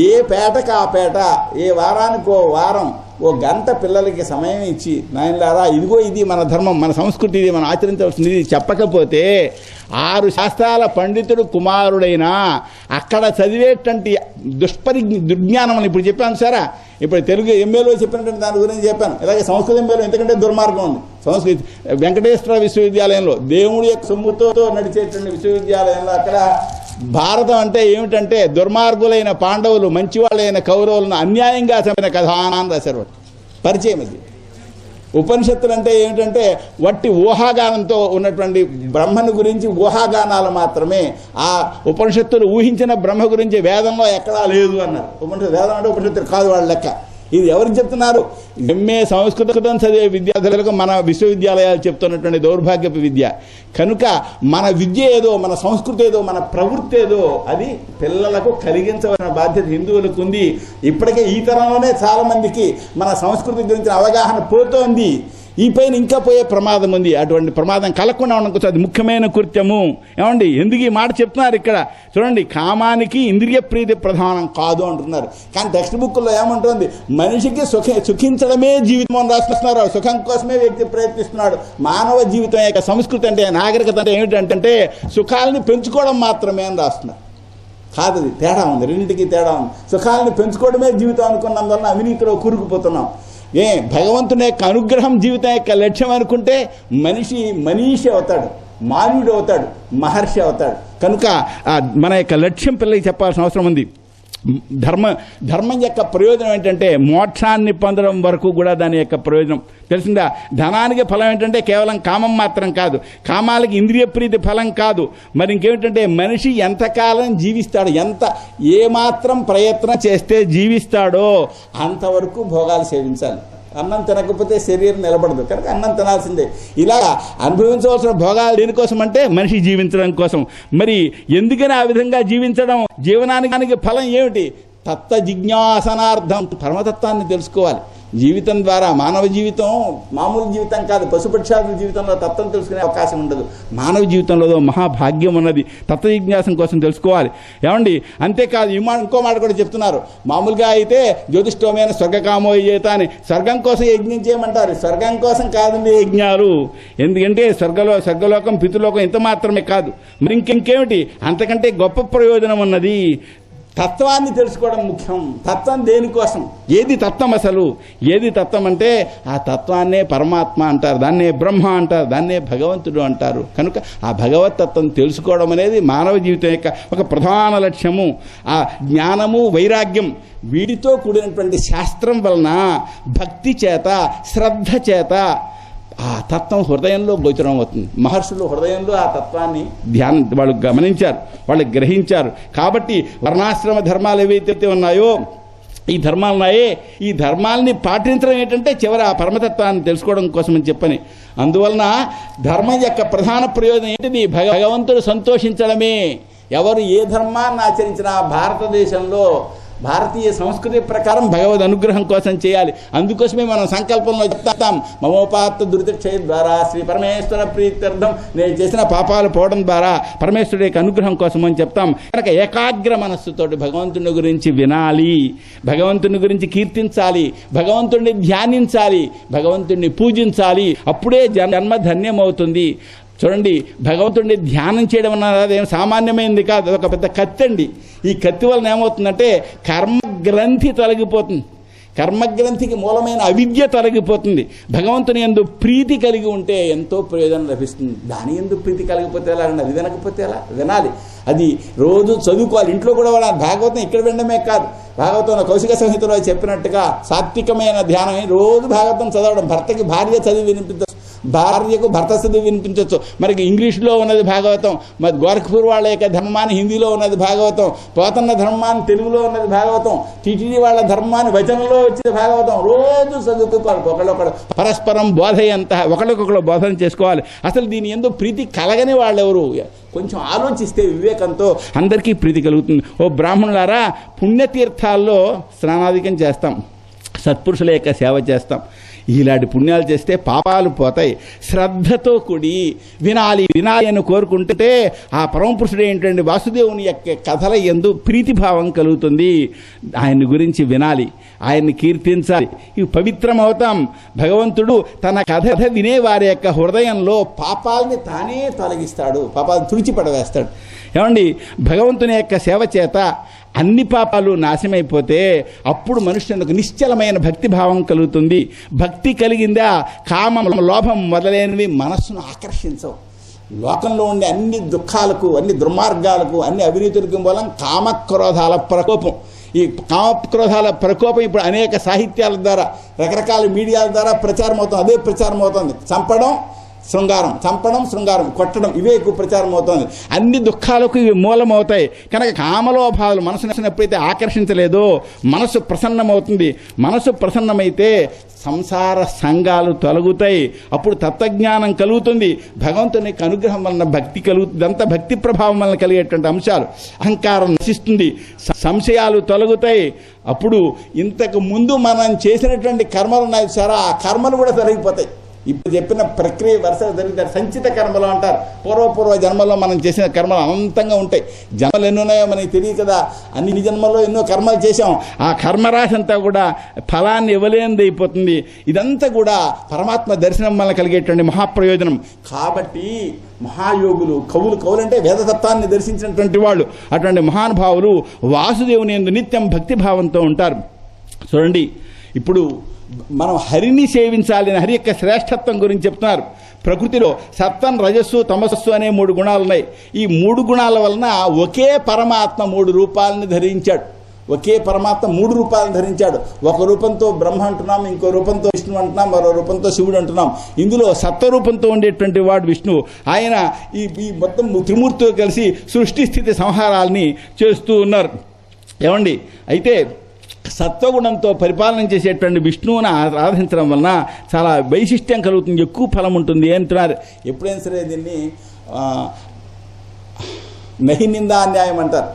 ఏ పేటకు ఆ పేట, ఏ వారానికి ఓ వారం ఓ గంట పిల్లలకి సమయం ఇచ్చి, నాయనలారా ఇదిగో ఇది మన ధర్మం, మన సంస్కృతి, ఇది మనం ఆచరించవలసింది, ఇది చెప్పకపోతే 6 శాస్త్రాల పండితుడు కుమారుడైనా అక్కడ చదివేటువంటి దుర్జ్ఞానం అని ఇప్పుడు చెప్పాను సారా. ఇప్పుడు తెలుగు ఎంఏలో చెప్పినటువంటి దాని గురించి చెప్పాను. అలాగే సంస్కృత ఎంఏలో ఎంతకంటే దుర్మార్గం ఉంది. సంస్కృతి వెంకటేశ్వర విశ్వవిద్యాలయంలో దేవుడి యొక్క సొమ్ముతో నడిచేటువంటి విశ్వవిద్యాలయంలో అక్కడ భారతం అంటే ఏమిటంటే దుర్మార్గులైన పాండవులు మంచివాళ్ళైన కౌరవులను అన్యాయంగా చంపిన కథానాన్ని రాశారు. పరిచయం అది. ఉపనిషత్తులు అంటే ఏమిటంటే వట్టి ఊహాగానంతో ఉన్నటువంటి బ్రహ్మను గురించి ఊహాగానాలు మాత్రమే. ఆ ఉపనిషత్తులు ఊహించిన బ్రహ్మ గురించి వేదంలో ఎక్కడా లేదు అన్నారు. వేదం అంటే ఉపనిషత్తులు కాదు వాళ్ళ లెక్క. ఇది ఎవరికి చెప్తున్నారు? ఎంఏ సంస్కృతం చదివే విద్యార్థులకు మన విశ్వవిద్యాలయాలు చెప్తున్నటువంటి దౌర్భాగ్యపు విద్య. కనుక మన విద్య ఏదో, మన సంస్కృతి ఏదో, మన ప్రవృత్తి ఏదో అది పిల్లలకు కలిగించవలసిన బాధ్యత హిందువులకు ఉంది. ఇప్పటికే ఈ తరంలోనే చాలా మందికి మన సంస్కృతి గురించిన అవగాహన పోతోంది. ఈ పైన ఇంకా పోయే ప్రమాదం ఉంది. అటువంటి ప్రమాదం కలగకుండా ఉండడం అది ముఖ్యమైన కృత్యము. ఏమండి ఎందుకు ఈ మాట చెప్తున్నారు ఇక్కడ చూడండి. కామానికి ఇంద్రియ ప్రీతి ప్రధానం కాదు అంటున్నారు. కానీ టెక్స్ట్ బుక్లో ఏమంటుంది? మనిషికి సుఖించడమే జీవితం అని రాస్తున్నారు. సుఖం కోసమే వ్యక్తి ప్రయత్నిస్తున్నాడు. మానవ జీవితం యొక్క సంస్కృతి అంటే, నాగరికత అంటే ఏమిటంటే సుఖాలని పెంచుకోవడం మాత్రమే అని రాస్తున్నారు. కాదు, అది తేడా ఉంది. రెండింటికి తేడా ఉంది. సుఖాలను పెంచుకోవడమే జీవితం అనుకున్నందువల్ల అవినీతిలో కూరుకుపోతున్నాం. భగవంతుని యొక్క అనుగ్రహం జీవితం యొక్క లక్ష్యం అనుకుంటే మనీషి అవుతాడు, మానవుడు అవుతాడు, మహర్షి అవుతాడు. కనుక మన యొక్క లక్ష్యం పిల్లలకి చెప్పాల్సిన అవసరం ఉంది. ధర్మం యొక్క ప్రయోజనం ఏంటంటే మోక్షాన్ని పొందడం వరకు కూడా దాని యొక్క ప్రయోజనం తెలిసిందా. ధనానికి ఫలం ఏంటంటే కేవలం కామం మాత్రం కాదు, కామాలకి ఇంద్రియ ప్రీతి ఫలం కాదు. మరి ఇంకేమిటంటే మనిషి ఎంతకాలం జీవిస్తాడు, ఏమాత్రం ప్రయత్నం చేస్తే జీవిస్తాడో అంతవరకు భోగాలు సేవించాలి. అన్నం తినకపోతే శరీరం నిలబడదు. కనుక అన్నం తినాల్సిందే. ఇలా అనుభవించవలసిన భోగాలు దేనికోసం అంటే మనిషి జీవించడం కోసం. మరి ఎందుకని ఆ విధంగా జీవించడం? జీవనానికి ఫలం ఏమిటి? తత్వ జిజ్ఞాసనార్థం. పరమతత్వాన్ని తెలుసుకోవాలి. జీవితం ద్వారా మానవ జీవితం మామూలు జీవితం కాదు. పశుపక్షాదుల జీవితంలో తత్వం తెలుసుకునే అవకాశం ఉండదు. మానవ జీవితంలో మహాభాగ్యం ఉన్నది. తత్వ జిజ్ఞాసం కోసం తెలుసుకోవాలి. ఏమండి అంతేకాదు ఇంకో మాట కూడా చెప్తున్నారు. మామూలుగా అయితే జ్యోతిష్ఠోమైన స్వర్గకామో యజేత అని స్వర్గం కోసం యజ్ఞం చేయమంటారు. స్వర్గం కోసం కాదండి యజ్ఞాలు. ఎందుకంటే స్వర్గలోకం పితృలోకం ఇంత మాత్రమే కాదు, మరి ఇంకేమిటి అంతకంటే గొప్ప ప్రయోజనం ఉన్నది. తత్వాన్ని తెలుసుకోవడం ముఖ్యం. తత్వం దేనికోసం? ఏది తత్వం అసలు? ఏది తత్వం అంటే ఆ తత్వాన్నే పరమాత్మ అంటారు, దాన్నే బ్రహ్మ అంటారు, దాన్నే భగవంతుడు అంటారు. కనుక ఆ భగవత్ తత్వం తెలుసుకోవడం అనేది మానవ జీవితం యొక్క ఒక ప్రధాన లక్ష్యము. ఆ జ్ఞానము వైరాగ్యం వీటితో కూడినటువంటి శాస్త్రం వలన భక్తి చేత శ్రద్ధ చేత ఆ తత్వం హృదయంలో గోచరం అవుతుంది. మహర్షులు హృదయంలో ఆ తత్వాన్ని వాళ్ళు గమనించారు, వాళ్ళు గ్రహించారు. కాబట్టి వర్ణాశ్రమ ధర్మాలు ఏవైతే ఉన్నాయో ఈ ధర్మాలని పాటించడం ఏంటంటే చివరి ఆ పరమతత్వాన్ని తెలుసుకోవడం కోసమని చెప్పని. అందువలన ధర్మం యొక్క ప్రధాన ప్రయోజనం ఏంటిది? భగవంతుడు సంతోషించడమే. ఎవరు ఏ ధర్మాన్ని ఆచరించినా భారతదేశంలో భారతీయ సంస్కృతి ప్రకారం భగవద్ అనుగ్రహం కోసం చేయాలి. అందుకోసమే మనం సంకల్పంలో చెప్తాం, మమోపాత్త దురితక్షయ ద్వారా శ్రీ పరమేశ్వర ప్రీత్యర్థం, నేను చేసిన పాపాలు పోవడం ద్వారా పరమేశ్వరుడి యొక్క అనుగ్రహం కోసం అని చెప్తాం. కనుక ఏకాగ్ర మనస్సుతోటి భగవంతుని గురించి వినాలి, భగవంతుని గురించి కీర్తించాలి, భగవంతుడిని ధ్యానించాలి, భగవంతుడిని పూజించాలి. అప్పుడే జన్మ ధన్యమవుతుంది. చూడండి, భగవంతుడిని ధ్యానం చేయడం అన్నది అదేం సామాన్యమైంది కాదు, అదొక పెద్ద కత్తి అండి. ఈ కత్తి వలన ఏమవుతుందంటే కర్మగ్రంథి తొలగిపోతుంది, కర్మగ్రంథికి మూలమైన అవిద్య తొలగిపోతుంది. భగవంతుని యందు ప్రీతి కలిగి ఉంటే ఎంతో ప్రయోజనం లభిస్తుంది. దాని యందు ప్రీతి కలిగిపోతే ఎలా అండి? అది వినకపోతే ఎలా? వినాలి, అది రోజు చదువుకోవాలి, ఇంట్లో కూడా వినాలి. భాగవతం ఇక్కడ వినడమే కాదు, భాగవతంలో కౌశిక సంహితలో చెప్పినట్టుగా సాత్వికమైన ధ్యానం, రోజు భాగవతం చదవడం. భర్తకి భార్య చదివి వినిపించవచ్చు, భార్యకు భర్త చదివి వినిపించవచ్చు. మనకి ఇంగ్లీష్లో ఉన్నది భాగవతం, మరి గోరఖ్పూర్ వాళ్ళ యొక్క ధర్మాన్ని హిందీలో ఉన్నది భాగవతం, పోతన్న ధర్మాన్ని తెలుగులో ఉన్నది భాగవతం, టీటీడీ వాళ్ళ ధర్మాన్ని వచనంలో వచ్చింది భాగవతం. రోజు చదువుకోవాలి, ఒకళ్ళొకడు పరస్పరం బోధయంత, ఒకళ్ళకొకళ్ళు బోధన చేసుకోవాలి. అసలు దీని యందు ప్రీతి కలగని వాళ్ళెవరు? కొంచెం ఆలోచిస్తే వివేకంతో అందరికీ ప్రీతి కలుగుతుంది. ఓ బ్రాహ్మణులారా, పుణ్యతీర్థాల్లో స్నానాధికం చేస్తాం, సత్పురుషుల యొక్క సేవ చేస్తాం. ఇలాంటి పుణ్యాలు చేస్తే పాపాలు పోతాయి. శ్రద్ధతో కూడి వినాలి అని కోరుకుంటే ఆ పరమపురుషుడు ఏంటంటే వాసుదేవుని యొక్క కథల యందు ప్రీతిభావం కలుగుతుంది. ఆయన్ని గురించి వినాలి, ఆయన్ని కీర్తించాలి, ఇవి పవిత్రం అవుతాం. భగవంతుడు తన కథ వినే వారి యొక్క హృదయంలో పాపాలని తానే తొలగిస్తాడు, పాపాలను తుడిచిపడవేస్తాడు. ఏమండి, భగవంతుని యొక్క సేవ చేత అన్ని పాపాలు నాశమైపోతే అప్పుడు మనుష్యునికి నిశ్చలమైన భక్తిభావం కలుగుతుంది. భక్తి కలిగిందా కామం, లోభం మొదలైనవి మనస్సును ఆకర్షించవు. లోకంలో ఉండే అన్ని దుఃఖాలకు, అన్ని దుర్మార్గాలకు, అన్ని అవినీతులకు మూలం కామక్రోధాల ప్రకోపం. ఈ కామక్రోధాల ప్రకోపం ఇప్పుడు అనేక సాహిత్యాల ద్వారా, రకరకాల మీడియాల ద్వారా ప్రచారం అవుతుంది. అదే ప్రచారం అవుతుంది. చంపడం శృంగారం, చంపడం శృంగారం, కొట్టడం, ఇవే ఎక్కువ ప్రచారం అవుతుంది. అన్ని దుఃఖాలకు ఇవి మూలమవుతాయి. కనుక కామలోభావాలు మనసును ఎప్పుడైతే ఆకర్షించలేదో మనసు ప్రసన్నమవుతుంది. మనసు ప్రసన్నమైతే సంసార సంఘాలు తొలగుతాయి. అప్పుడు తత్వజ్ఞానం కలుగుతుంది. భగవంతునికి అనుగ్రహం వలన భక్తి కలుగుతుంది. అంత భక్తి ప్రభావం వలన కలిగేటువంటి అంశాలు. అహంకారం నశిస్తుంది, సంశయాలు తొలగుతాయి. అప్పుడు ఇంతకు ముందు మనం చేసినటువంటి కర్మలు ఉన్నాయి సారా, ఆ కర్మలు కూడా తొలగిపోతాయి. ఇప్పుడు చెప్పిన ప్రక్రియ వరుసగా జరుగుతాయి. సంచిత కర్మలు అంటారు. పూర్వ జన్మల్లో మనం చేసిన కర్మలు అనంతంగా ఉంటాయి. జన్మలు ఎన్ని ఉన్నాయో మనకి తెలియదు కదా. అన్ని జన్మల్లో ఎన్నో కర్మలు చేశాం. ఆ కర్మరాశి అంతా కూడా ఫలాన్ని ఇవ్వలేనిది అయిపోతుంది. ఇదంతా కూడా పరమాత్మ దర్శనం వల్ల కలిగేటువంటి మహాప్రయోజనం. కాబట్టి మహాయోగులు, కవులు అంటే వేదతత్వాన్ని దర్శించినటువంటి వాళ్ళు, అటువంటి మహానుభావులు వాసుదేవుని యందు నిత్యం భక్తిభావంతో ఉంటారు. చూడండి, ఇప్పుడు మనం హరిని సేవించాలి, హరి యొక్క శ్రేష్టత్వం గురించి చెప్తున్నారు. ప్రకృతిలో సత్వం, రజస్సు, తమస్సు అనే 3 గుణాలు ఉన్నాయి. ఈ 3 గుణాల వలన ఒకే పరమాత్మ 3 రూపాలని ధరించాడు. ఒకే పరమాత్మ 3 రూపాలను ధరించాడు. ఒక రూపంతో బ్రహ్మ అంటున్నాం, ఇంకో రూపంతో విష్ణువు అంటున్నాం, మరో రూపంతో శివుడు అంటున్నాం. ఇందులో సత్వరూపంతో ఉండేటువంటి వాడు విష్ణువు. ఆయన ఈ మొత్తం త్రిమూర్తితో కలిసి సృష్టి స్థితి సంహారాలని చేస్తూ ఉన్నారు. ఏమండి, అయితే సత్వగుణంతో పరిపాలన చేసేటువంటి విష్ణువుని ఆరాధించడం వలన చాలా వైశిష్ట్యం కలుగుతుంది, ఎక్కువ ఫలం ఉంటుంది అంటున్నారు. ఎప్పుడైనా సరే దీన్ని నహినిందా అన్యాయం అంటారు.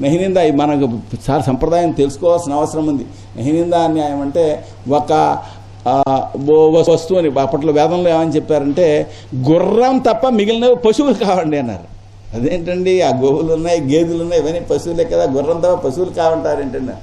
నహినింద మనకు చాలా సంప్రదాయం తెలుసుకోవాల్సిన అవసరం ఉంది. నహినిందా అన్యాయం అంటే ఒక వస్తువుని, అప్పట్లో వేదంలో ఏమని చెప్పారంటే గుర్రం తప్ప మిగిలినవి పశువులు కావండి అన్నారు. అదేంటండి, ఆ గోవులు ఉన్నాయి, గేదెలు ఉన్నాయి, ఇవన్నీ పశువులే కదా, గుర్రం తప్ప పశువులు కావంటారు ఏంటండి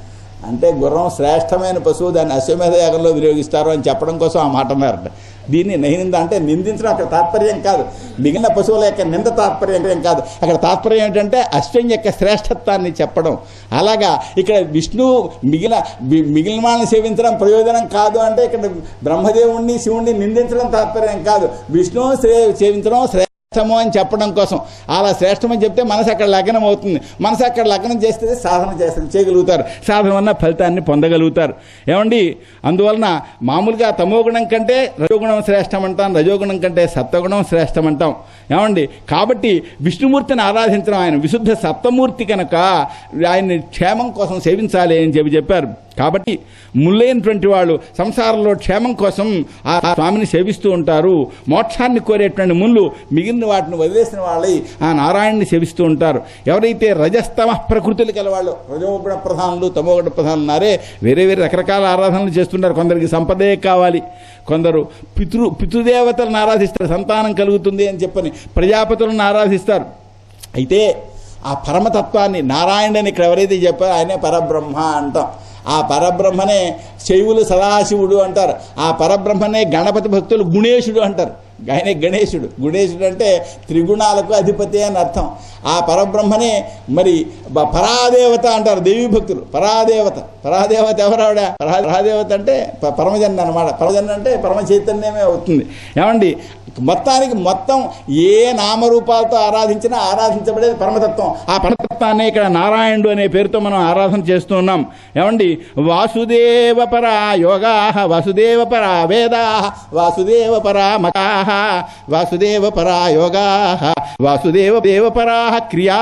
అంటే గుర్రం శ్రేష్టమైన పశువు, దాన్ని అశ్వమేధ యాగంలో వినియోగిస్తారు అని చెప్పడం కోసం ఆ మాట అన్నారట. దీన్ని నహినింద అంటే నిందించడం అక్కడ తాత్పర్యం కాదు, మిగిలిన పశువుల యొక్క నింద తాత్పర్యం కాదు. అక్కడ తాత్పర్యం ఏంటంటే అశ్వం యొక్క శ్రేష్టత్వాన్ని చెప్పడం. అలాగా ఇక్కడ విష్ణువు మిగిలిన వాళ్ళని సేవించడం ప్రయోజనం కాదు అంటే ఇక్కడ బ్రహ్మదేవుణ్ణి శివుణ్ణి నిందించడం తాత్పర్యం కాదు, విష్ణువు సేవించడం శ్రేష్టము అని చెప్పడం కోసం. అలా శ్రేష్టమని చెప్తే మనసు అక్కడ లగ్నం అవుతుంది. మనసు అక్కడ లగ్నం చేస్తే సాధన చేయగలుగుతారు, సాధన వల్ల ఫలితాన్ని పొందగలుగుతారు. ఏమండి, అందువలన మామూలుగా తమోగుణం కంటే రజోగుణం శ్రేష్టం అంటాం, రజోగుణం కంటే సత్వగుణం శ్రేష్టం అంటాం. ఏమండి, కాబట్టి విష్ణుమూర్తిని ఆరాధించడం, ఆయన విశుద్ధ సప్తమూర్తి కనుక ఆయన్ని క్షేమం కోసం సేవించాలి అని చెప్పారు. కాబట్టి ముళ్ళైనటువంటి వాళ్ళు సంసారంలో క్షేమం కోసం ఆ స్వామిని సేవిస్తూ ఉంటారు. మోక్షాన్ని కోరేటువంటి ముళ్ళు మిగిలిన వాటిని వదిలేసిన వాళ్ళై ఆ నారాయణని సేవిస్తూ ఉంటారు. ఎవరైతే రజస్తమ ప్రకృతులు కలవాళ్ళు, రజోగుణ ప్రధానులు తమోగుణ ప్రధానులు ఉన్నారే, వేరే వేరే రకరకాల ఆరాధనలు చేస్తుంటారు. కొందరికి సంపదే కావాలి, కొందరు పితృదేవతలను ఆరాధిస్తారు, సంతానం కలుగుతుంది అని చెప్పని ప్రజాపతులను ఆరాధిస్తారు. అయితే ఆ పరమతత్వాన్ని నారాయణని ఇక్కడ ఎవరైతే చెప్పారో ఆయనే పరబ్రహ్మ అంటాం. ఆ పరబ్రహ్మనే శైవులు సదాశివుడు అంటారు. ఆ పరబ్రహ్మనే గణపతి భక్తులు గుణేశుడు అంటారు. ఆయనే గణేశుడు. గుణేశుడు అంటే త్రిగుణాలకు అధిపతి అని అర్థం. ఆ పరబ్రహ్మనే మరి పరాదేవత అంటారు దేవీ భక్తులు. పరాదేవత ఎవరావిడ? పరాదేవత అంటే పరమజన్మ అనమాట. పరమజన్మ అంటే పరమ చైతన్యమే అవుతుంది. ఏమండి, మొత్తం ఏ నామరూపాలతో ఆరాధించినా ఆరాధించబడేది పరమతత్వం. ఆ పరమతత్వాన్ని ఇక్కడ నారాయణుడు అనే పేరుతో మనం ఆరాధన చేస్తూ ఉన్నాం. ఏమండి, వాసుదేవ పరా యోగా, వాసుదేవ పరా వేదా, వాసుదేవ పరా మతా, వాసుదేవ పరా యోగా, వాసుదేవ పరా క్రియా.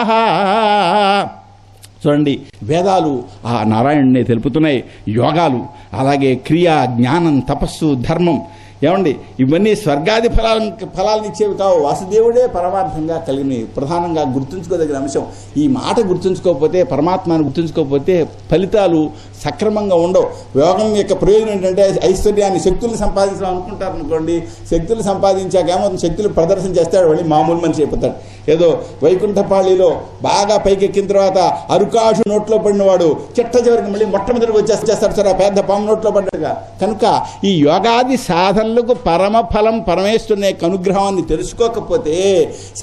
చూడండి, వేదాలు ఆ నారాయణుడిని తెలుపుతున్నాయి. యోగాలు అలాగే క్రియ, జ్ఞానం, తపస్సు, ధర్మం. ఏమండి, ఇవన్నీ స్వర్గాది ఫలాలను ఇచ్చేవి కావు. వాసుదేవుడే పరమార్థంగా కలిగినవి. ప్రధానంగా గుర్తుంచుకోదగిన అంశం. ఈ మాట గుర్తుంచుకోకపోతే, పరమాత్మను గుర్తుంచుకోకపోతే ఫలితాలు సక్రమంగా ఉండవు. యోగం యొక్క ప్రయోజనం ఏంటంటే ఐశ్వర్యాన్ని, శక్తులు సంపాదించాలని అనుకుంటారు అనుకోండి. శక్తులు సంపాదించాక ఏమవుతుంది, శక్తులు ప్రదర్శన చేస్తాడు, మళ్ళీ మామూలు మనిషి అయిపోతాడు. ఏదో వైకుంఠపాళిలో బాగా పైకెక్కిన తర్వాత అరుకాషు నోట్లో పడినవాడు చిట్ట చివరికి మళ్ళీ మొట్టమొదటికి వచ్చేస్తాడు సార్, ఆ పెద్ద పాము నోట్లో పడ్డట్టుగా. కనుక ఈ యోగాది సాధనలకు పరమఫలం పరమేశ్వరుని యొక్క అనుగ్రహాన్ని తెలుసుకోకపోతే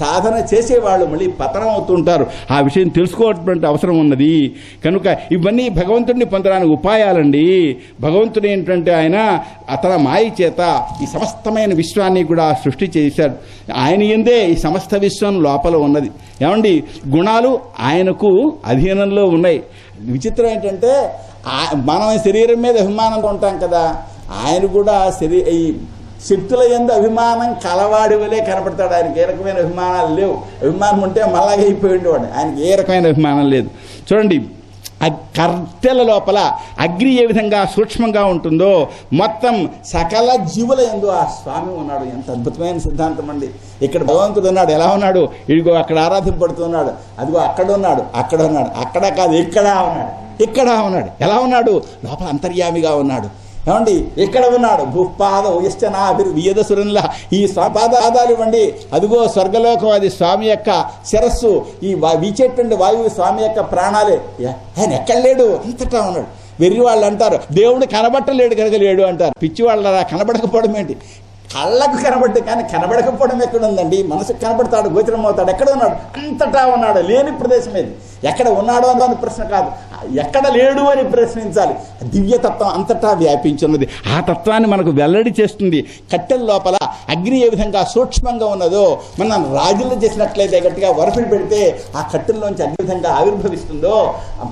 సాధన చేసేవాళ్ళు మళ్ళీ పతనం అవుతుంటారు. ఆ విషయం తెలుసుకోవాల్సినటువంటి అవసరం ఉన్నది. కనుక ఇవన్నీ భగవంతుడిని పొందడానికి ఉపాయాలండి. భగవంతుడు ఏంటంటే ఆయన తన మాయ చేత ఈ సమస్తమైన విశ్వాన్ని కూడా సృష్టి చేశాడు. ఆయన ఎందే ఈ సమస్త విశ్వం లోపల ఉన్నది. ఏమండి, గుణాలు ఆయనకు అధీనంలో ఉన్నాయి. విచిత్రం ఏంటంటే మనం శరీరం మీద అభిమానంతో ఉంటాం కదా, ఆయన కూడా ఈ శక్తుల యందు అభిమానం కలవాడి వలే కనపడతాడు. ఆయనకి ఏ రకమైన అభిమానాలు లేవు. అభిమానం ఉంటే మళ్ళాగా అయిపోయి ఉండేవాడు. ఆయనకి ఏ రకమైన అభిమానం లేదు. చూడండి, కర్తెల లోపల అగ్ని ఏ విధంగా సూక్ష్మంగా ఉంటుందో మొత్తం సకల జీవుల యందు ఆ స్వామి ఉన్నాడు. ఎంత అద్భుతమైన సిద్ధాంతం అండి. ఇక్కడ భగవంతుడు ఉన్నాడు. ఎలా ఉన్నాడు? ఇదిగో అక్కడ ఆరాధింపడుతున్నాడు. అదిగో అక్కడ ఉన్నాడు, అక్కడ కాదు ఇక్కడ ఉన్నాడు. ఎలా ఉన్నాడు? లోపల అంతర్యామిగా ఉన్నాడు. ఏమండి, ఎక్కడ ఉన్నాడు? భూపాద వియదసురంలా ఈ పాదాలు ఇవ్వండి. అదిగో స్వర్గలోకం, అది స్వామి యొక్క శిరస్సు. ఈ వీచేటువంటి వాయువు స్వామి యొక్క ప్రాణాలే. ఆయన ఎక్కడ లేడు, అంతటా ఉన్నాడు. వెర్రి వాళ్ళు అంటారు దేవుడు కనబట్టలేడు కనుక లేడు అంటారు. పిచ్చి వాళ్ళ కనబడకపోవడం ఏంటి? కళ్ళకు కనబడ్డు కానీ కనబడకపోవడం ఎక్కడ ఉందండి? మనసుకు కనబడతాడు, గోచరం అవుతాడు. ఎక్కడ ఉన్నాడు? అంతటా ఉన్నాడు. లేని ప్రదేశం ఏది? ఎక్కడ ఉన్నాడు అని ప్రశ్న కాదు, ఎక్కడ లేడు అని ప్రశ్నించాలి. దివ్యతత్వం అంతటా వ్యాపించున్నది. ఆ తత్వాన్ని మనకు వెల్లడి చేస్తుంది. కట్టెల లోపల అగ్ని ఏ విధంగా సూక్ష్మంగా ఉన్నదో మనం రాజులు చేసినట్లయితే గట్టిగా వరపిడి పెడితే ఆ కట్టెల్లోంచి అగ్ని విధంగా ఆవిర్భవిస్తుందో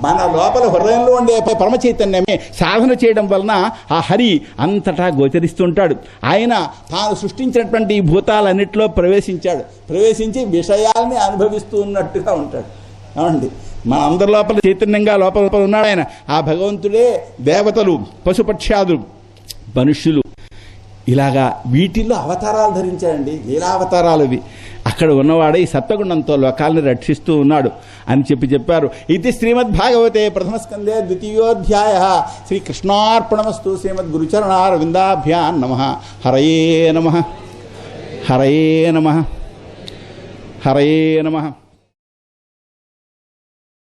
మన లోపల హృదయంలో ఉండే పరమ చైతన్యమే సాధన చేయడం వలన ఆ హరి అంతటా గోచరిస్తుంటాడు. ఆయన తాను సృష్టించినటువంటి ఈ భూతాలన్నింటిలో ప్రవేశించి విషయాల్ని అనుభవిస్తూ ఉన్నట్టుగా ఉంటాడు. ఏమండి, మన అందరి లోపల చైతన్యంగా లోపల ఉన్నాడు ఆయన. ఆ భగవంతుడే దేవతలు, పశుపక్ష్యాదులు, మనుష్యులు ఇలాగా వీటిల్లో అవతారాలు ధరించాడండి. లీలావతారాలు ఇవి. అక్కడ ఉన్నవాడే ఈ సత్వగుణంతో లోకాలను రక్షిస్తూ ఉన్నాడు అని చెప్పారు. ఇది శ్రీమద్భాగవతే ప్రథమస్కందే ద్వితీయోధ్యాయ. శ్రీకృష్ణార్పణమస్తు. శ్రీమద్గురుచరణారవిందాభ్యాం నమః. హరయే నమః. హరయే నమః. హరయే నమః.